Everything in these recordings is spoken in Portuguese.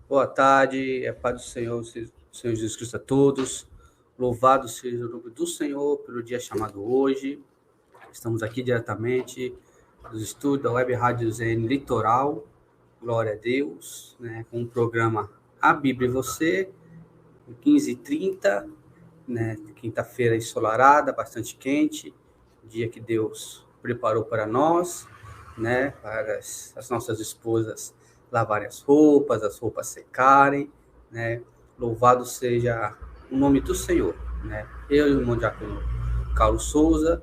Boa tarde, paz do Senhor Jesus Cristo a todos. Louvado seja o nome do Senhor pelo dia chamado hoje. Estamos aqui diretamente dos estúdios da Web Rádio Zen Litoral. Glória a Deus, né? Com o programa A Bíblia e Você, 15h30, né? Quinta-feira ensolarada, bastante quente, dia que Deus preparou para nós, né? Para as nossas esposas lavarem as roupas secarem, né? Louvado seja o nome do Senhor, né? Eu e o irmão diácono Carlos Souza,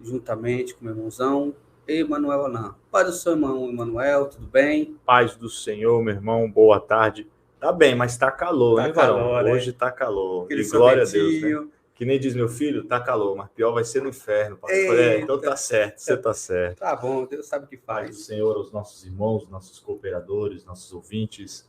juntamente com meu irmãozão Emanuel Alain. Pai do seu irmão Emanuel, tudo bem? Paz do Senhor, meu irmão, boa tarde. Tá bem, mas tá calor, Tá hein, varão? calor, Hoje né? tá calor. Aquele E glória a Deus, né? sorvetinho. Que nem diz meu filho, tá calor, mas pior vai ser no inferno, pai. Eu falei, então Eita, tá certo, você tá certo. tá bom, Deus sabe o que Paz do faz. Senhor aos nossos irmãos, nossos cooperadores, nossos ouvintes.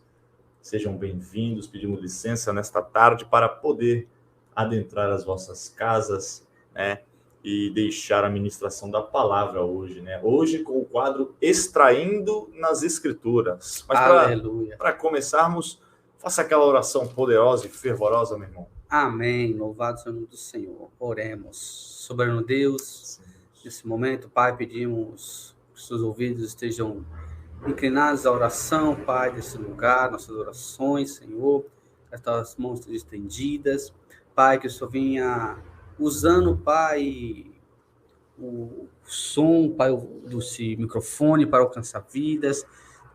Sejam bem-vindos. Pedimos licença nesta tarde para poder adentrar as vossas casas, né? E deixar a ministração da palavra hoje, né? Hoje com o quadro Extraindo nas Escrituras. Mas Aleluia. para começarmos, faça aquela oração poderosa e fervorosa, meu irmão. Amém. Louvado seja o nome do Senhor. Oremos. Soberano Deus, nesse momento, Pai, pedimos que os seus ouvidos estejam inclinados à oração, Pai, desse lugar, nossas orações, Senhor, as tuas mãos estejam estendidas, Pai, que o Senhor venha usando, Pai, o som, Pai, desse microfone para alcançar vidas,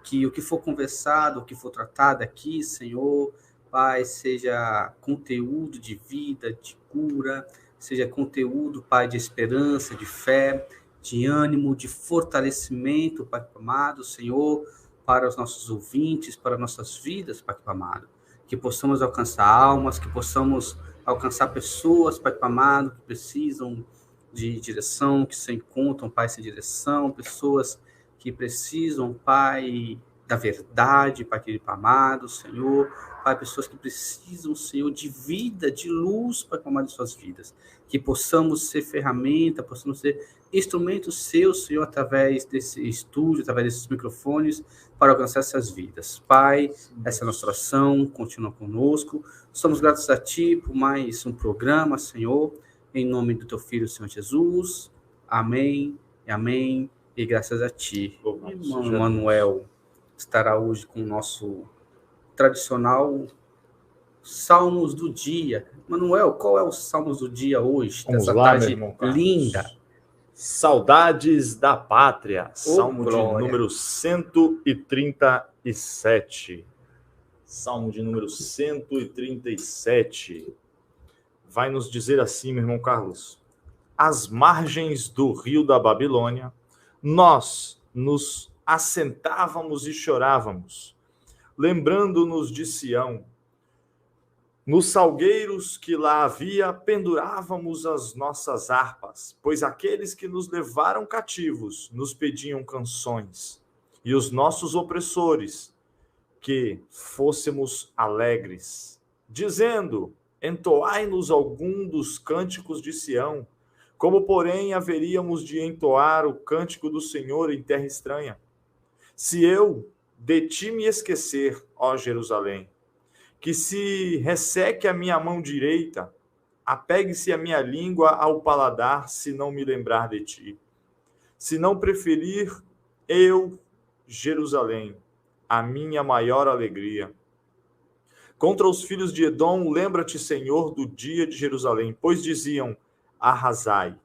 que o que for conversado, o que for tratado aqui, Senhor, Pai, seja conteúdo de vida, de cura, seja conteúdo, Pai, de esperança, de fé, de ânimo, de fortalecimento, Pai amado, Senhor, para os nossos ouvintes, para nossas vidas, Pai amado. Que possamos alcançar almas, que possamos alcançar pessoas, Pai amado, que precisam de direção, que se encontram, Pai, sem direção, pessoas que precisam, Pai, da verdade, Pai querido amado, Senhor, Pai, pessoas que precisam, Senhor, de vida, de luz, Pai amado, de suas vidas, que possamos ser ferramenta, possamos ser instrumentos seus, Senhor, através desse estúdio, através desses microfones, para alcançar essas vidas. Pai, essa é a nossa oração, continua conosco, somos gratos a Ti por mais um programa, Senhor, em nome do Teu Filho, Senhor Jesus, amém, amém, e graças a Ti. Irmão Manuel estará hoje com o nosso tradicional Salmos do Dia. Manuel, qual é o Salmos do Dia hoje? Vamos dessa lá, tarde meu irmão Carlos. Linda. Saudades da Pátria, Salmo de glória. número 137. Salmo de número 137. Vai nos dizer assim, meu irmão Carlos: às margens do rio da Babilônia, nós nos assentávamos e chorávamos, lembrando-nos de Sião. Nos salgueiros que lá havia, pendurávamos as nossas harpas, pois aqueles que nos levaram cativos nos pediam canções, e os nossos opressores que fôssemos alegres, dizendo: entoai-nos algum dos cânticos de Sião. Como, porém, haveríamos de entoar o cântico do Senhor em terra estranha? Se eu de ti me esquecer, ó Jerusalém, que se resseque a minha mão direita, apegue-se a minha língua ao paladar, se não me lembrar de ti. Se não preferir eu, Jerusalém, a minha maior alegria. Contra os filhos de Edom, lembra-te, Senhor, do dia de Jerusalém, pois diziam: arrasai,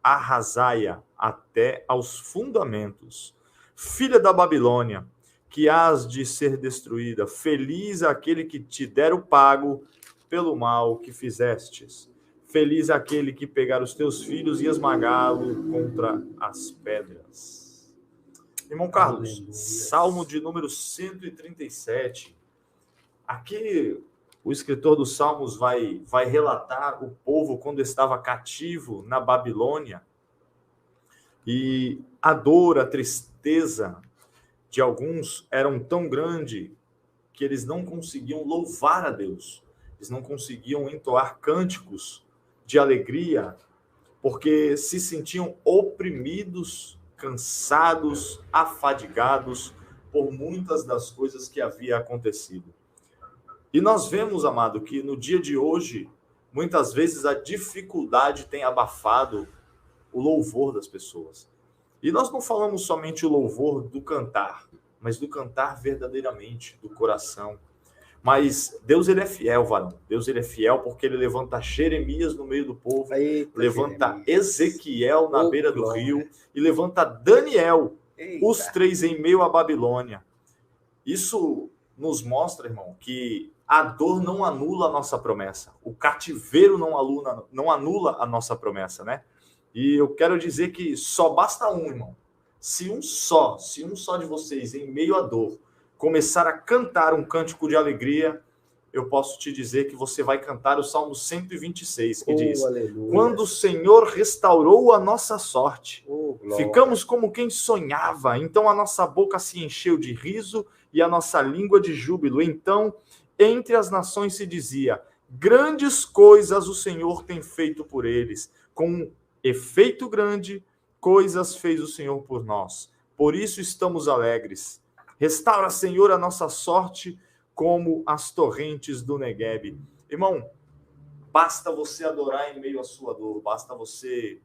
arrasai-a até aos fundamentos. Filha da Babilônia, que hás de ser destruída, feliz aquele que te der o pago pelo mal que fizestes. Feliz aquele que pegar os teus filhos e esmagá-lo contra as pedras. Irmão Carlos, Aleluia. Salmo de número 137. Aqui o escritor dos Salmos vai relatar o povo quando estava cativo na Babilônia, e a dor, a tristeza de alguns eram tão grande que eles não conseguiam louvar a Deus, eles não conseguiam entoar cânticos de alegria, porque se sentiam oprimidos, cansados, afadigados por muitas das coisas que havia acontecido. E nós vemos, amado, que no dia de hoje, muitas vezes a dificuldade tem abafado o louvor das pessoas. E nós não falamos somente o louvor do cantar, mas do cantar verdadeiramente, do coração. Mas Deus, ele é fiel, varão. Deus, ele é fiel porque ele levanta Jeremias no meio do povo, levanta Ezequiel na beira do rio e levanta Daniel, os três em meio à Babilônia. Isso nos mostra, irmão, que a dor não anula a nossa promessa. O cativeiro não anula a nossa promessa, né? E eu quero dizer que só basta um, irmão. Se um só de vocês, em meio à dor, começar a cantar um cântico de alegria, eu posso te dizer que você vai cantar o Salmo 126, que diz: aleluia. Quando o Senhor restaurou a nossa sorte, ficamos como quem sonhava, então a nossa boca se encheu de riso e a nossa língua de júbilo. Então, entre as nações se dizia: grandes coisas o Senhor tem feito por eles, com efeito grande, coisas fez o Senhor por nós. Por isso estamos alegres. Restaura, Senhor, a nossa sorte como as torrentes do Neguebe. Irmão, basta você adorar em meio à sua dor, basta você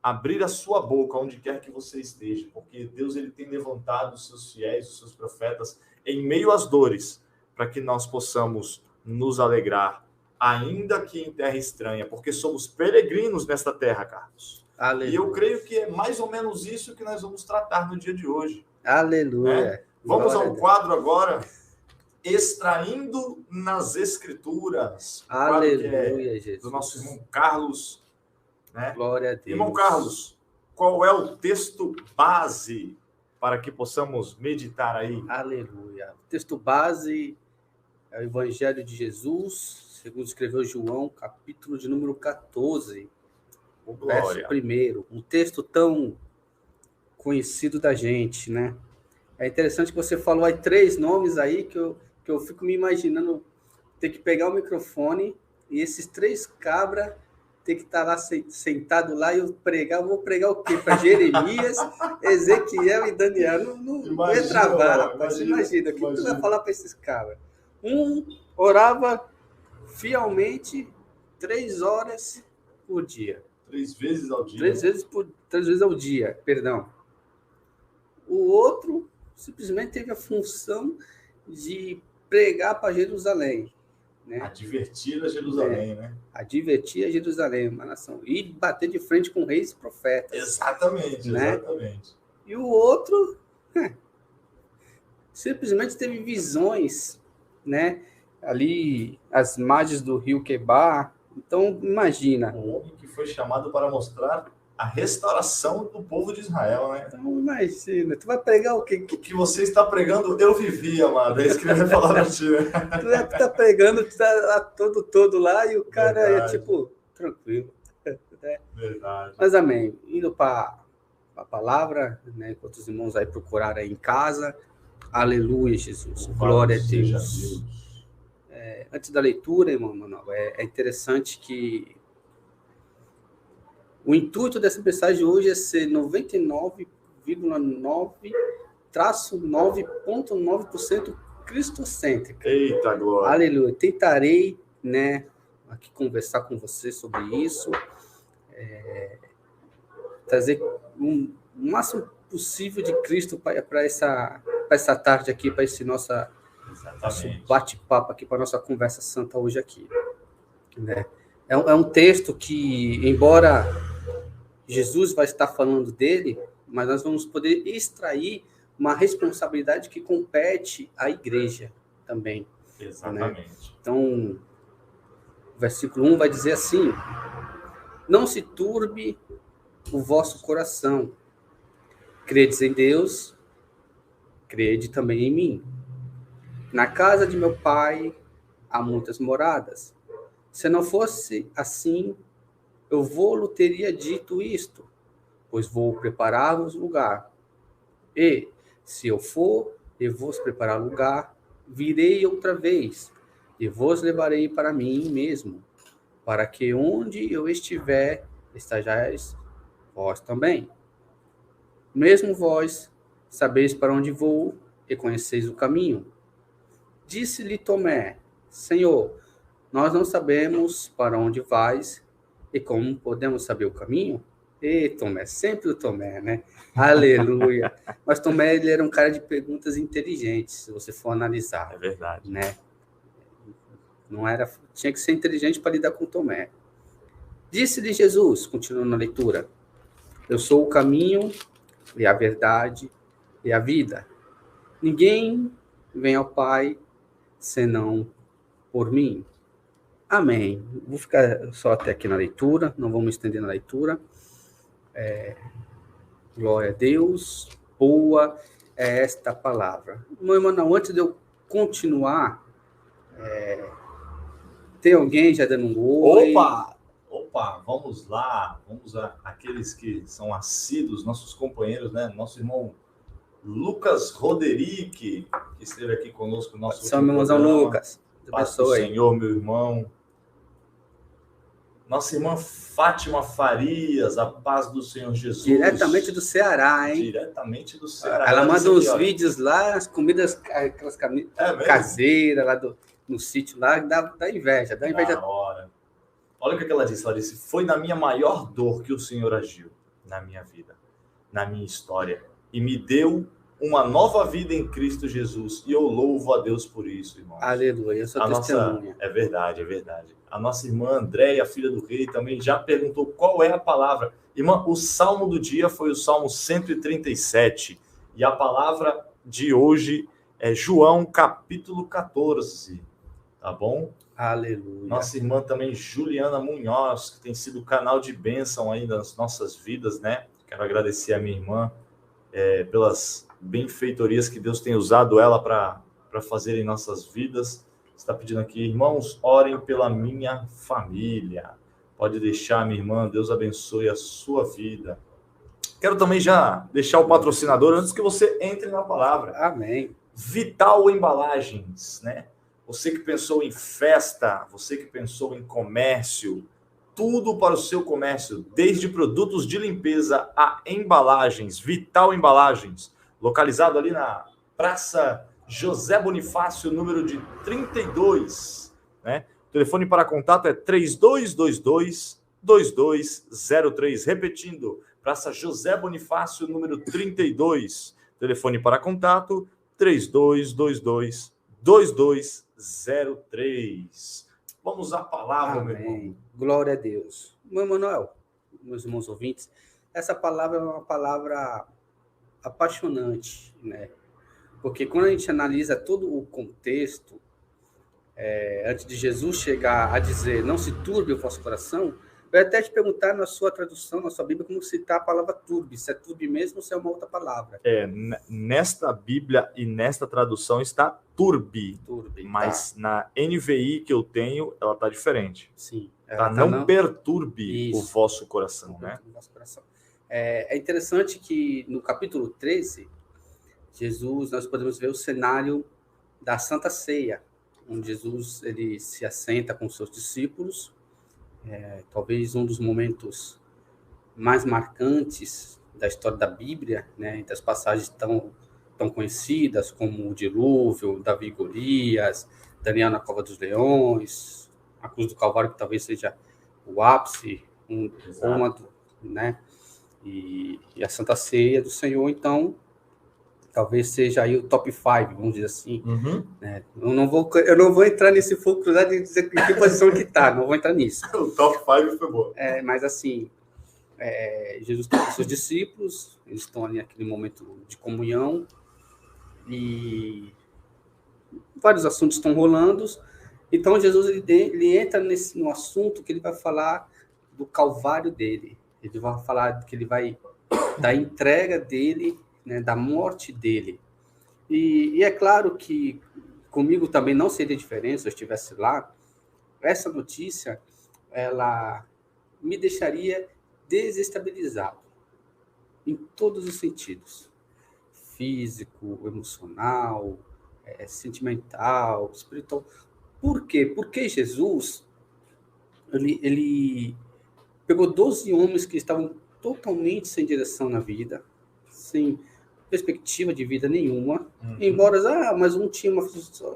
abrir a sua boca onde quer que você esteja, porque Deus, ele tem levantado os seus fiéis, os seus profetas, em meio às dores, para que nós possamos nos alegrar, ainda que em terra estranha, porque somos peregrinos nesta terra, Carlos. Aleluia. E eu creio que é mais ou menos isso que nós vamos tratar no dia de hoje. Aleluia. Né? Vamos ao quadro agora, Extraindo nas Escrituras. Aleluia, Jesus. Do nosso irmão Carlos. Né? Glória a Deus. Irmão Carlos, qual é o texto base para que possamos meditar aí? Aleluia. O texto base é o Evangelho de Jesus, segundo escreveu João, capítulo de número 14, verso 1. Um texto tão conhecido da gente, né? É interessante que você falou aí 3 nomes aí que eu fico me imaginando ter que pegar o microfone e esses 3 cabras ter que estar lá sentado lá e eu vou pregar o quê? Para Jeremias, Ezequiel e Daniel. Não ia travar, rapaz. Imagina, o que tu vai falar para esses cabras? Um orava fielmente 3 horas por dia. 3 vezes ao dia. 3 vezes ao dia, perdão. O outro simplesmente teve a função de pregar para Jerusalém. Né? Advertir a Jerusalém, né? Advertir a Jerusalém, uma nação. E bater de frente com reis e profetas. Exatamente, né? Exatamente. E o outro simplesmente teve visões, né? Ali, as margens do rio Quebar. Então, imagina. Um homem que foi chamado para mostrar a restauração do povo de Israel, né? Então, imagina. Tu vai pregar o quê? O que você está pregando, eu vivi, amado. É isso que ele vai falar para ti, né? Tu tá pregando, tu tá lá todo lá e o cara Verdade. é tipo, tranquilo. Né? Verdade. Mas amém. Indo para a palavra, né? Enquanto os irmãos aí procuraram aí em casa. Aleluia, Jesus. Glória a Deus. Antes da leitura, irmão Manuel, é interessante que o intuito dessa mensagem hoje é ser 99,9% cristocêntrica. Eita, glória. Aleluia. Tentarei, né, aqui conversar com você sobre isso, trazer o máximo possível de Cristo para essa tarde aqui, para esse nosso bate-papo aqui, para a nossa conversa santa hoje aqui. Né? É um texto que, embora Jesus vai estar falando dele, mas nós vamos poder extrair uma responsabilidade que compete à igreja também. Exatamente. Né? Então, o versículo 1 vai dizer assim: não se turbe o vosso coração. Credes em Deus, crede também em mim. Na casa de meu pai há muitas moradas. Se não fosse assim, eu vou-lhe teria dito isto, pois vou preparar-vos lugar. E, se eu for e vos preparar lugar, virei outra vez, e vos levarei para mim mesmo, para que onde eu estiver, estejais vós também. Mesmo vós sabeis para onde vou, e conheceis o caminho. Disse-lhe Tomé: Senhor, nós não sabemos para onde vais e como podemos saber o caminho? E Tomé, sempre o Tomé, né? Aleluia. Mas Tomé, ele era um cara de perguntas inteligentes, se você for analisar. É verdade. Né? Não era, tinha que ser inteligente para lidar com Tomé. Disse-lhe Jesus, continuando na leitura: Eu sou o caminho e a verdade e a vida. Ninguém vem ao Pai senão por mim. Amém. Vou ficar só até aqui na leitura, não vamos estender na leitura. Glória a Deus, boa é esta palavra. Meu irmão, antes de eu continuar, tem alguém já dando um oi? Opa, vamos lá. Vamos àqueles que são assíduos, nossos companheiros, né? Nosso irmão Lucas Roderick, que esteve aqui conosco no nosso São meu irmãozão Lucas. Paz do Senhor, meu irmão. Nossa irmã Fátima Farias, a paz do Senhor Jesus. Diretamente do Ceará, hein? Diretamente do Ceará. Ela manda uns vídeos lá, as comidas, aquelas caseiras lá no sítio lá, dá inveja. Dá inveja. Da hora. Olha o que ela disse. Ela disse: foi na minha maior dor que o Senhor agiu na minha vida, na minha história, e me deu uma nova vida em Cristo Jesus, e eu louvo a Deus por isso, irmão. Aleluia, eu sou testemunha. É verdade. A nossa irmã Andréia, filha do rei, também já perguntou qual é a palavra. Irmã, o salmo do dia foi o Salmo 137, e a palavra de hoje é João, capítulo 14, tá bom? Aleluia. Nossa irmã também, Juliana Munhoz, que tem sido canal de bênção aí nas nossas vidas, né? Quero agradecer a minha irmã pelas benfeitorias que Deus tem usado ela para fazer em nossas vidas. Está pedindo aqui: irmãos, orem pela minha família. Pode deixar, minha irmã, Deus abençoe a sua vida. Quero também já deixar o patrocinador antes que você entre na palavra. Amém. Vital Embalagens, né? Você que pensou em festa, você que pensou em comércio, tudo para o seu comércio, desde produtos de limpeza a embalagens. Vital Embalagens, localizado ali na Praça José Bonifácio, número de 32, né? O telefone para contato é 3222-2203. Repetindo, Praça José Bonifácio, número 32. Telefone para contato 3222-2203. Vamos à palavra, Amém. meu irmão. Glória a Deus. Meu Manuel, meus irmãos ouvintes, essa palavra é uma palavra apaixonante, né? Porque quando a gente analisa todo o contexto, antes de Jesus chegar a dizer: não se turbe o vosso coração, eu ia até te perguntar na sua tradução, na sua Bíblia, como citar a palavra turbe, se é turbe mesmo ou se é uma outra palavra. Nesta Bíblia e nesta tradução está turbe, mas tá. Na NVI que eu tenho, ela está diferente. Sim. Não perturbe o vosso coração, né? O vosso coração. É interessante que no capítulo 13, Jesus, nós podemos ver o cenário da Santa Ceia, onde Jesus ele se assenta com seus discípulos, talvez um dos momentos mais marcantes da história da Bíblia, né, entre as passagens tão conhecidas como o dilúvio, Davi e Golias, Daniel na cova dos leões, a cruz do Calvário, que talvez seja o ápice, né, e a Santa Ceia do Senhor, então, talvez seja aí o top 5, vamos dizer assim. Uhum. Né? Eu não vou entrar nesse fulcro lá de dizer que posição que está, não vou entrar nisso. O top 5 foi bom. Mas assim, Jesus está com seus discípulos, eles estão ali naquele momento de comunhão, e vários assuntos estão rolando. Então, Jesus ele entra no assunto que ele vai falar do Calvário dele. Ele vai falar que ele vai da entrega dele, né, da morte dele. E é claro que comigo também não seria diferente se eu estivesse lá. Essa notícia, ela me deixaria desestabilizado em todos os sentidos. Físico, emocional, sentimental, espiritual. Por quê? Porque Jesus, ele pegou 12 homens que estavam totalmente sem direção na vida, sem perspectiva de vida nenhuma, embora, mas um tinha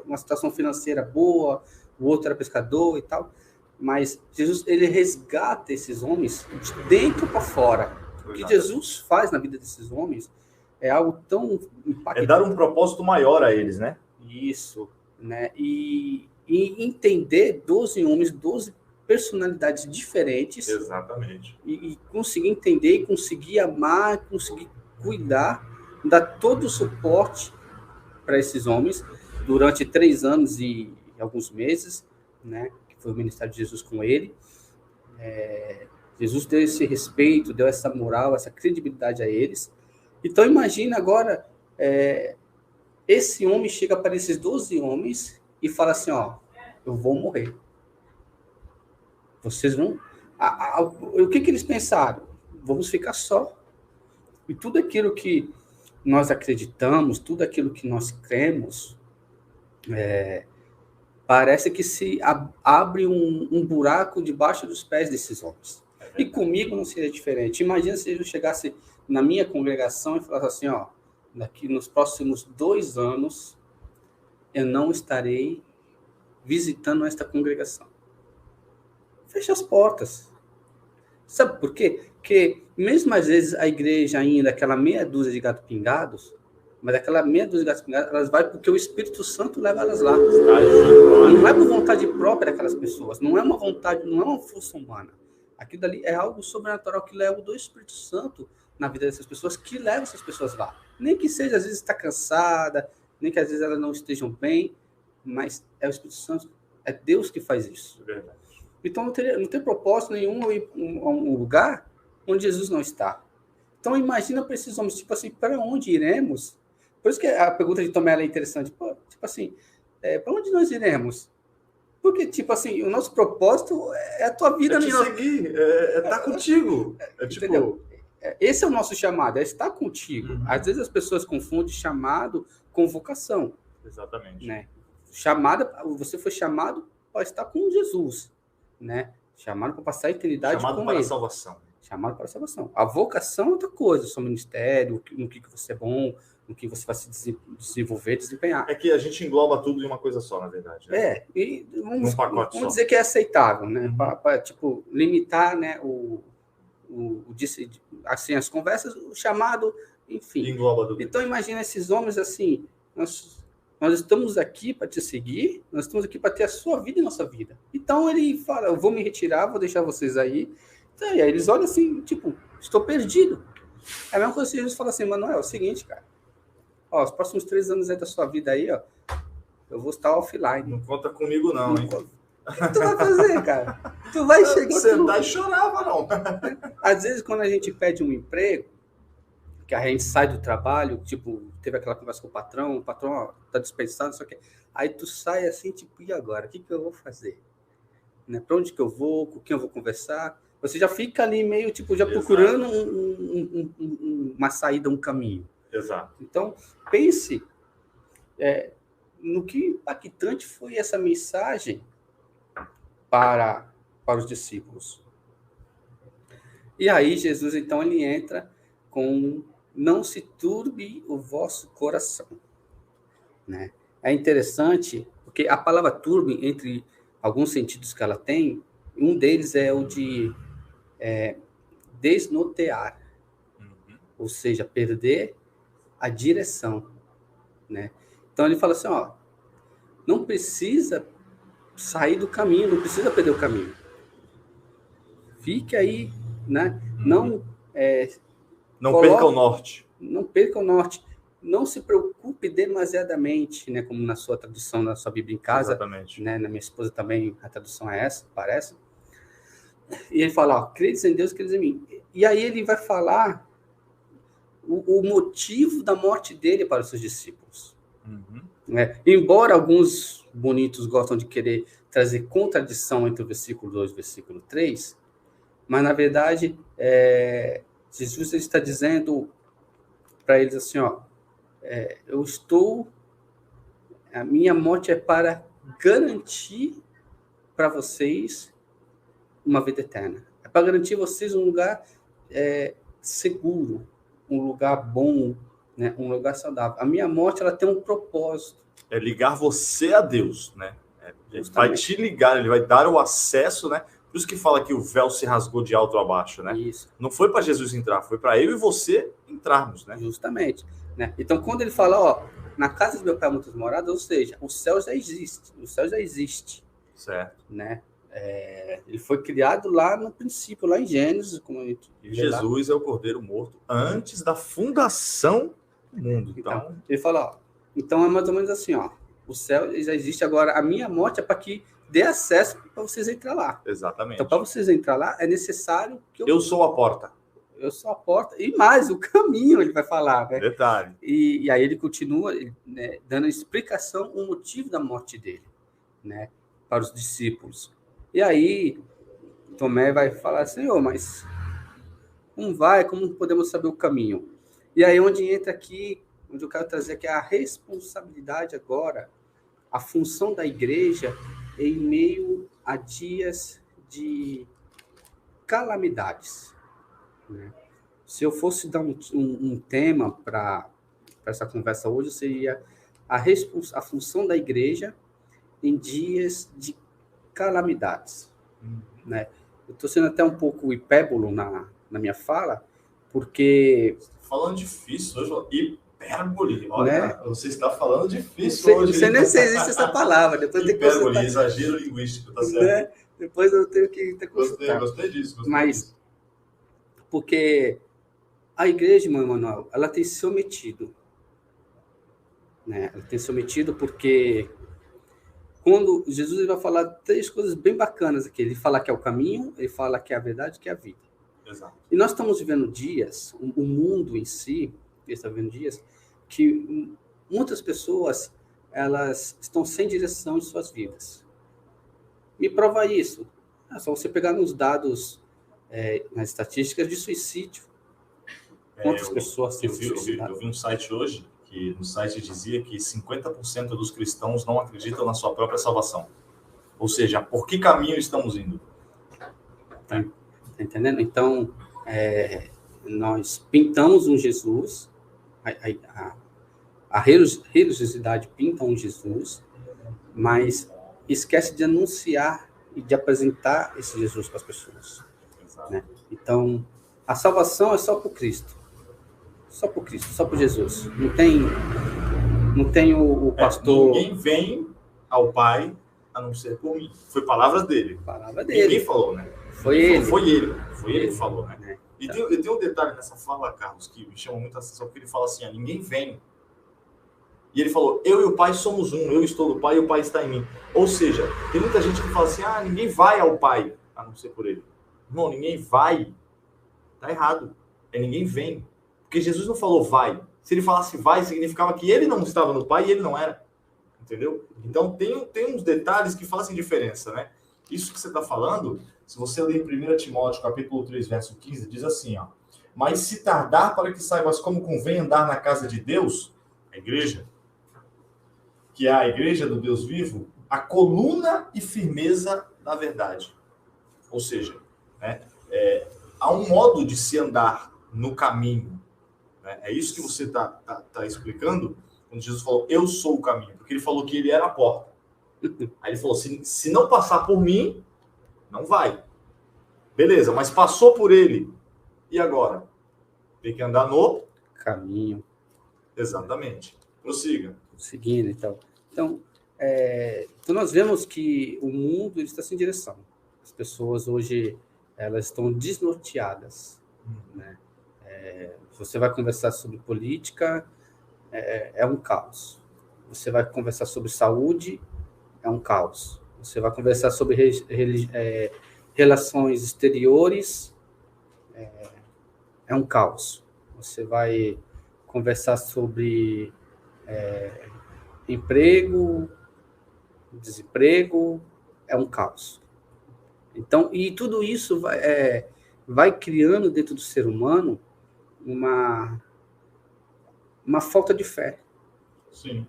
uma situação financeira boa, o outro era pescador e tal, mas Jesus, ele resgata esses homens de dentro para fora. O que Jesus faz na vida desses homens é algo tão impactante. É dar um propósito maior a eles, né? Isso, né? E entender 12 homens, 12 personalidades diferentes. Exatamente. E conseguir entender, e conseguir amar, conseguir cuidar, dar todo o suporte para esses homens durante 3 anos e alguns meses, né? Que foi o ministério de Jesus com ele. Jesus deu esse respeito, deu essa moral, essa credibilidade a eles. Então imagina agora, esse homem chega para esses 12 homens e fala assim, ó, eu vou morrer. Vocês vão... o que eles pensaram? Vamos ficar só. E tudo aquilo que nós acreditamos, tudo aquilo que nós cremos, parece que se abre um buraco debaixo dos pés desses homens. E comigo não seria diferente. Imagina se eu chegasse na minha congregação e falasse assim, ó, daqui nos próximos 2 anos, eu não estarei visitando esta congregação. Fecha as portas. Sabe por quê? Porque mesmo às vezes a igreja ainda, aquela meia dúzia de gatos pingados, mas aquela meia dúzia de gatos pingados, elas vai porque o Espírito Santo leva elas lá. Não é por vontade própria daquelas pessoas, não é uma vontade, não é uma força humana. Aquilo dali é algo sobrenatural que leva do Espírito Santo na vida dessas pessoas, que leva essas pessoas lá. Nem que seja, às vezes, está cansada, nem que às vezes elas não estejam bem, mas é o Espírito Santo, é Deus que faz isso. É verdade. Então não tem propósito nenhum ir a um lugar onde Jesus não está. Então imagina para esses homens, tipo assim, para onde iremos? Por isso que a pergunta de Tomé é interessante. Pô, tipo assim, para onde nós iremos? Porque, tipo assim, o nosso propósito é a tua vida. É te seguir, é estar contigo. Entendeu? Esse é o nosso chamado, é estar contigo. Às vezes as pessoas confundem chamado com vocação. Exatamente. Né? Você foi chamado para estar com Jesus, né? Chamado para passar a eternidade chamado com para ele. A salvação. Chamado para a salvação. A vocação é outra coisa, o seu ministério, no que você é bom, no que você vai se desenvolver, desempenhar. É que a gente engloba tudo em uma coisa só, na verdade. Né? E vamos pacote dizer que é aceitável, né? Para tipo, limitar, né, assim, as conversas, o chamado, enfim. Engloba tudo. Então, imagina esses homens assim, nós estamos aqui para te seguir, nós estamos aqui para ter a sua vida e nossa vida. Então, ele fala, eu vou me retirar, vou deixar vocês aí. Então, e aí eles olham assim, tipo, estou perdido. É a mesma coisa que Jesus fala assim, Manuel, é o seguinte, cara, ó, os próximos 3 anos aí da sua vida aí, ó, eu vou estar offline. Não conta comigo não, hein? O que tu vai fazer, cara? Tu vai chegar... Sentar e chorar, não. Às vezes, quando a gente pede um emprego, que a gente sai do trabalho, tipo, teve aquela conversa com o patrão ó, tá dispensado, só que aí tu sai assim, tipo, e agora? O que eu vou fazer? Né? Para onde que eu vou? Com quem eu vou conversar? Você já fica ali meio, tipo, já procurando uma saída, um caminho. Exato. Então, pense no que impactante foi essa mensagem para os discípulos. E aí, Jesus, então, ele entra com não se turbe o vosso coração. Né? É interessante, porque a palavra turbe, entre alguns sentidos que ela tem, um deles é o de desnortear, ou seja, perder a direção. Né? Então, ele fala assim, ó, não precisa sair do caminho, não precisa perder o caminho. Fique aí, né? Não perca o norte. Não perca o norte. Não se preocupe demasiadamente, né? Como na sua tradução, na sua Bíblia em casa. Exatamente. Né? Na minha esposa também, a tradução é essa, parece. E ele fala, ó, credes em Deus, credes em mim. E aí ele vai falar o motivo da morte dele para os seus discípulos. Né? Embora alguns bonitos gostam de querer trazer contradição entre o versículo 2 e o versículo 3, mas, na verdade, Jesus está dizendo para eles assim, ó, a minha morte é para garantir para vocês uma vida eterna. É para garantir vocês um lugar seguro, um lugar bom, né? Um lugar saudável. A minha morte, ela tem um propósito. É ligar você a Deus, né? Ele vai Justamente. te ligar, ele vai dar o acesso, né? Por isso que fala que o véu se rasgou de alto a baixo, né? Isso, Não foi para Jesus entrar, foi para eu e você entrarmos, né? justamente, né? Então, quando ele fala, ó, na casa de meu pai há muitas moradas, ou seja, o céu já existe, Certo. né? Ele foi criado lá no princípio, lá em Gênesis, como a gente E vê lá. Jesus é o Cordeiro morto antes da fundação do mundo. Então, ele fala, ó, então é mais ou menos assim, ó, o céu já existe, agora a minha morte é para que dê acesso para vocês entrar lá. Exatamente. Então, para vocês entrar lá, é necessário que eu sou a porta. Eu sou a porta, e mais, o caminho, ele vai falar, né? Detalhe. E aí ele continua, né, dando a explicação, o motivo da morte dele, né, para os discípulos. E aí, Tomé vai falar, Senhor, mas como podemos saber o caminho? E aí, onde entra aqui, onde eu quero trazer que é a responsabilidade agora, a função da igreja em meio a dias de calamidades, né? Se eu fosse dar um tema para essa conversa hoje, seria a função da igreja em dias de calamidades, né? Eu estou sendo até um pouco hipérbolo na minha fala, porque... Falando difícil hoje, hipérbole. Olha, né? Você está falando difícil hoje. Não sei nem se existe essa palavra. Depois hipérbole, exagero linguístico, tá certo? Né? Depois eu tenho que consultar. Gostei disso. Mas, porque a igreja, irmão Emanuel, ela tem se sometido. Né? Ela tem se sometido porque quando Jesus vai falar 3 coisas bem bacanas aqui. Ele fala que é o caminho, ele fala que é a verdade, que é a vida. Exato. E nós estamos vivendo dias, o mundo em si, está vivendo dias, que muitas pessoas elas estão sem direção em suas vidas. Me prova isso. É só você pegar nos dados, nas estatísticas de suicídio. Quantas pessoas têm suicidado? Eu vi um site hoje, que no site dizia que 50% dos cristãos não acreditam na sua própria salvação. Ou seja, por que caminho estamos indo? Tá entendendo? Então, nós pintamos um Jesus, a religiosidade pinta um Jesus, mas esquece de anunciar e de apresentar esse Jesus para as pessoas. Né? Então, a salvação é só por Cristo. Só por Cristo, só por Jesus. Não tem o pastor... Ninguém vem ao Pai a não ser por mim. Foi palavras dele. Palavra dele. Ninguém falou, né? Foi ele que falou, né? E tem um detalhe nessa fala, Carlos, que me chama muita atenção, porque ele fala assim, ninguém vem. E ele falou, eu e o Pai somos um, eu estou no Pai e o Pai está em mim. Ou seja, tem muita gente que fala assim, ninguém vai ao Pai, a não ser por ele. Não, ninguém vai. Tá errado. Ninguém vem. Porque Jesus não falou vai. Se ele falasse vai, significava que ele não estava no Pai e ele não era. Entendeu? Então tem uns detalhes que fazem diferença, né? Isso que você está falando, se você ler em 1 Timóteo, capítulo 3, verso 15, diz assim, ó, mas se tardar para que saibas como convém andar na casa de Deus, a igreja, que é a igreja do Deus vivo, a coluna e firmeza da verdade. Ou seja, né, há um modo de se andar no caminho. Né? É isso que você está explicando quando Jesus falou, eu sou o caminho. Porque ele falou que ele era a porta. Aí ele falou, se não passar por mim, não vai. Beleza, mas passou por ele. E agora? Tem que andar no caminho. Exatamente. Prossiga. Seguindo, então. Então, nós vemos que o mundo está sem direção. As pessoas hoje, elas estão desnorteadas. Né? Você vai conversar sobre política, é um caos. Você vai conversar sobre saúde, é um caos. Você vai conversar sobre relações exteriores, é um caos. Você vai conversar sobre emprego, desemprego, é um caos. Então, e tudo isso vai criando dentro do ser humano uma falta de fé. Sim.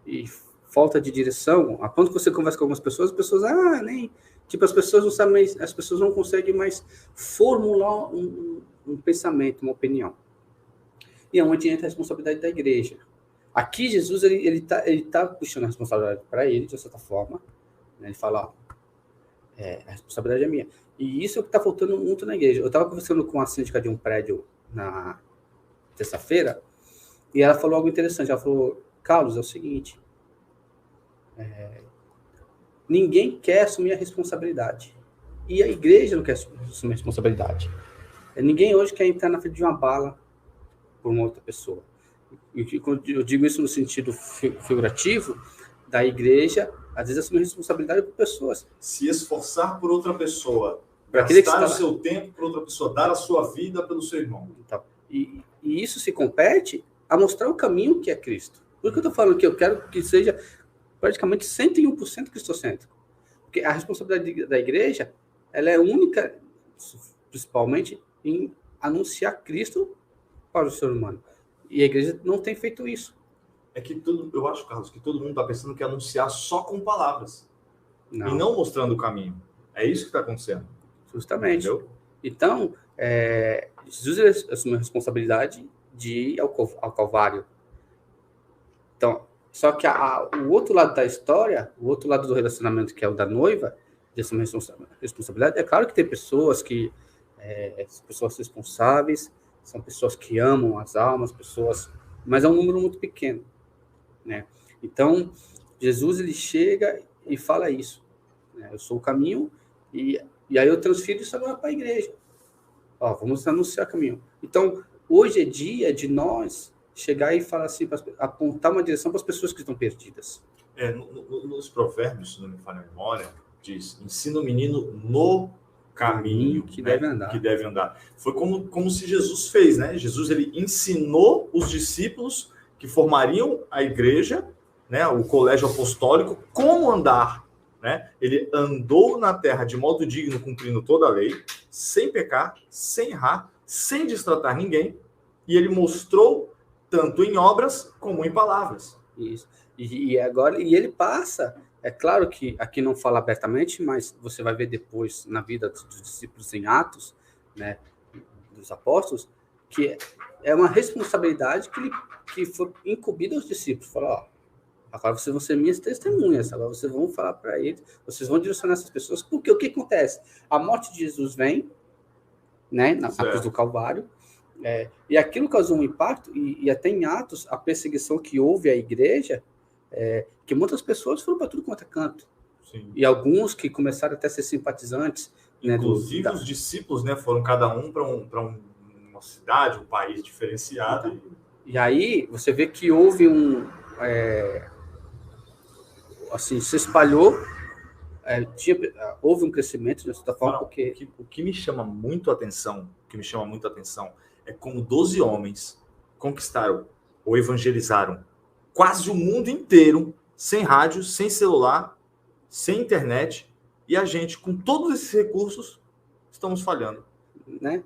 E falta de direção. A ponto que você conversa com algumas pessoas, as pessoas, as pessoas não sabem, as pessoas não conseguem mais formular um pensamento, uma opinião. e é onde entra a responsabilidade da igreja. Aqui, Jesus ele tá puxando a responsabilidade para ele, de certa forma. Né? Ele fala, a responsabilidade é minha. E isso é o que está faltando muito na igreja. Eu estava conversando com a síndica de um prédio na terça-feira, e ela falou algo interessante. Ela falou, Carlos, é o seguinte, ninguém quer assumir a responsabilidade. E a igreja não quer assumir a responsabilidade. Ninguém hoje quer entrar na frente de uma bala por uma outra pessoa. Eu digo isso no sentido figurativo, da igreja, às vezes, assumir responsabilidade por pessoas. Se esforçar por outra pessoa, gastar o seu tempo por outra pessoa, dar a sua vida pelo seu irmão. Então, e isso se compete a mostrar o caminho que é Cristo. Por que eu estou falando que eu quero que seja praticamente 101% cristocêntrico? Porque a responsabilidade da igreja, ela é única, principalmente, em anunciar Cristo para o ser humano. E a igreja não tem feito isso. É que eu acho, Carlos, que todo mundo está pensando que é anunciar só com palavras. Não. E não mostrando o caminho. É isso que está acontecendo. Justamente. Entendeu? Então, Jesus assumiu a responsabilidade de ir ao Calvário. Então, só que o outro lado da história, o outro lado do relacionamento, que é o da noiva, de assumir responsabilidade, é claro que tem pessoas que são pessoas responsáveis, são pessoas que amam as almas, mas é um número muito pequeno. Né? Então, Jesus ele chega e fala isso. Né? Eu sou o caminho, e aí eu transfiro isso agora para a igreja. Vamos anunciar o caminho. Então, hoje é dia de nós chegar e falar assim, apontar uma direção para as pessoas que estão perdidas. Nos provérbios, se não me falha a memória, diz, ensina o menino no caminho que deve andar. Foi como se Jesus fez, né? Jesus ele ensinou os discípulos que formariam a igreja, né, o colégio apostólico, como andar. Né? Ele andou na terra de modo digno, cumprindo toda a lei, sem pecar, sem errar, sem destratar ninguém, e ele mostrou tanto em obras como em palavras. Isso. E agora ele passa, é claro que aqui não fala abertamente, mas você vai ver depois na vida dos discípulos em Atos, né, dos apóstolos, que é uma responsabilidade que foi incumbida aos discípulos. Falar, agora vocês vão ser minhas testemunhas, agora vocês vão falar para eles, vocês vão direcionar essas pessoas, porque o que acontece? A morte de Jesus vem, né, na cruz do Calvário, e aquilo causou um impacto, e até em Atos, a perseguição que houve à igreja, que muitas pessoas foram para tudo quanto é canto. Sim. E alguns que começaram até a ser simpatizantes. Inclusive os discípulos, né, foram cada um para uma cidade, um país diferenciado. Então, e aí você vê que houve assim, se espalhou, houve um crescimento de certa forma, porque... O que me chama muito a atenção, é como 12 homens conquistaram ou evangelizaram quase o mundo inteiro, sem rádio, sem celular, sem internet, e a gente, com todos esses recursos, estamos falhando. Né?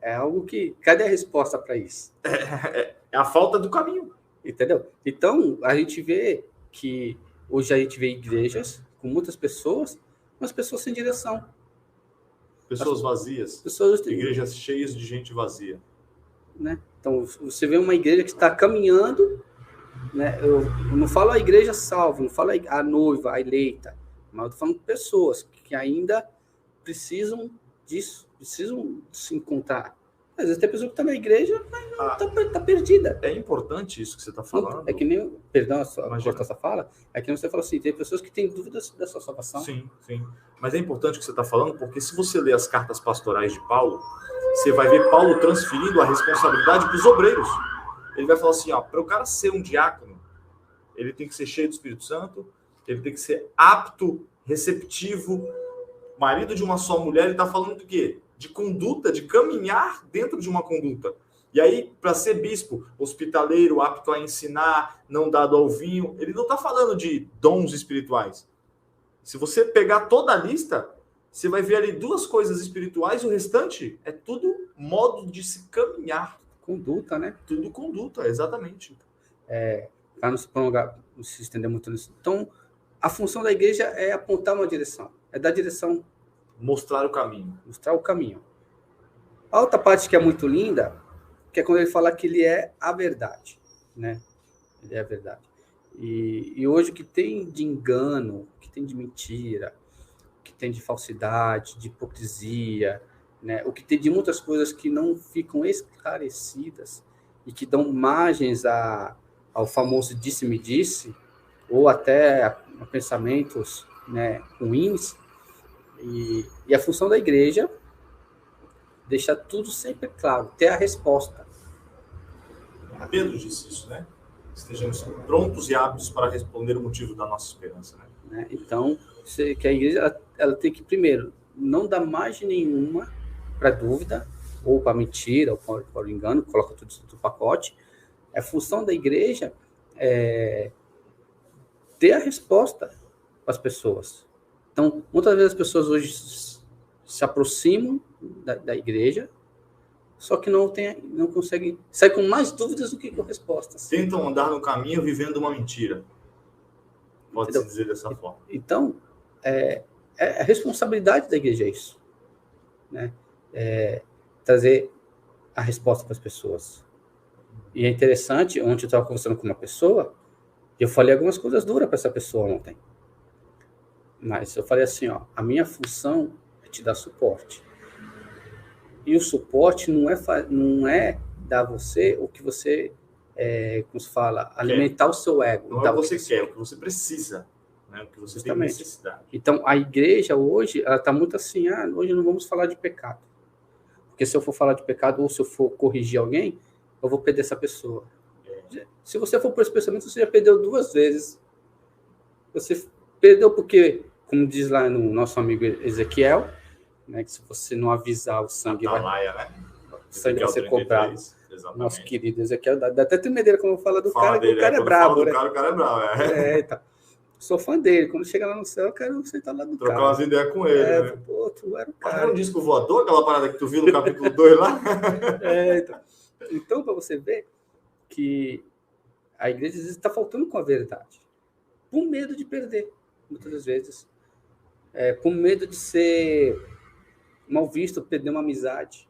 É algo que... Cadê a resposta para isso? É a falta do caminho. Entendeu? Então, a gente vê que hoje a gente vê igrejas com muitas pessoas, mas pessoas sem direção. Pessoas vazias. Igrejas cheias de gente vazia. Né? Então, você vê uma igreja que está caminhando, né? Eu não falo a igreja salva, não falo a noiva, a eleita, mas eu estou falando de pessoas que ainda precisam disso, precisam se encontrar. Às vezes tem pessoa que está na igreja, mas está perdida. É importante isso que você está falando. É que nem, perdão, cortar essa fala, é que nem você fala assim, tem pessoas que têm dúvidas da sua salvação. Sim. Mas é importante o que você está falando, porque se você ler as cartas pastorais de Paulo, você vai ver Paulo transferindo a responsabilidade para os obreiros. Ele vai falar assim, para o cara ser um diácono, ele tem que ser cheio do Espírito Santo, ele tem que ser apto, receptivo, marido de uma só mulher. Ele está falando do quê? De conduta, de caminhar dentro de uma conduta. E aí, para ser bispo, hospitaleiro, apto a ensinar, não dado ao vinho, ele não está falando de dons espirituais. Se você pegar toda a lista, você vai ver ali 2 coisas espirituais, o restante é tudo modo de se caminhar. Conduta, né? Tudo conduta, exatamente. Para não se prolongar, não se estender muito nisso. Então, a função da igreja é apontar uma direção, é dar direção. Mostrar o caminho. Mostrar o caminho. A outra parte que é muito linda que é quando ele fala que ele é a verdade, né? Ele é a verdade. E hoje o que tem de engano, o que tem de mentira, o que tem de falsidade, de hipocrisia, né? O que tem de muitas coisas que não ficam esclarecidas e que dão margens ao famoso disse-me-disse, ou até a pensamentos, né, ruins. E a função da igreja deixar tudo sempre claro, ter a resposta. Pedro disse isso, né? Estejamos prontos e aptos para responder o motivo da nossa esperança, né? Então, que a igreja ela tem que, primeiro, não dar margem nenhuma para dúvida, ou para mentira, ou para o engano, coloca tudo isso no pacote. A função da igreja é ter a resposta para as pessoas. Então, muitas vezes as pessoas hoje se aproximam da igreja, só que não conseguem sair com mais dúvidas do que com respostas. Tentam andar no caminho vivendo uma mentira. Pode-se dizer dessa forma. Então, a responsabilidade da igreja é isso, né? Trazer a resposta para as pessoas. E é interessante, ontem eu estava conversando com uma pessoa, e eu falei algumas coisas duras para essa pessoa ontem. Mas eu falei assim, ó, a minha função é te dar suporte. E o suporte não é dar você o que você, como se fala, alimentar o seu ego. Não é o que você quer, o que você precisa, né? O que você tem necessidade. Então, a igreja hoje, ela está muito assim, hoje não vamos falar de pecado. Porque se eu for falar de pecado ou se eu for corrigir alguém, eu vou perder essa pessoa. Se você for por esse pensamento, você já perdeu 2 vezes. Você perdeu porque, como diz lá no nosso amigo Ezequiel, né, que se você não avisar, o sangue vai ser cobrado. Exatamente. Nosso querido Ezequiel, dá até tremedeira quando fala do cara, que o cara é brabo, né? O cara é brabo, então. Sou fã dele. Quando chega lá no céu, eu quero sentar lá do cara. Trocar umas ideias com ele, né? Pô, tu era o cara. Mas era um disco voador, aquela parada que tu viu no capítulo 2 lá? Então, para você ver que a igreja às vezes está faltando com a verdade. Por medo de perder, muitas das vezes. Por medo de ser mal visto, perder uma amizade.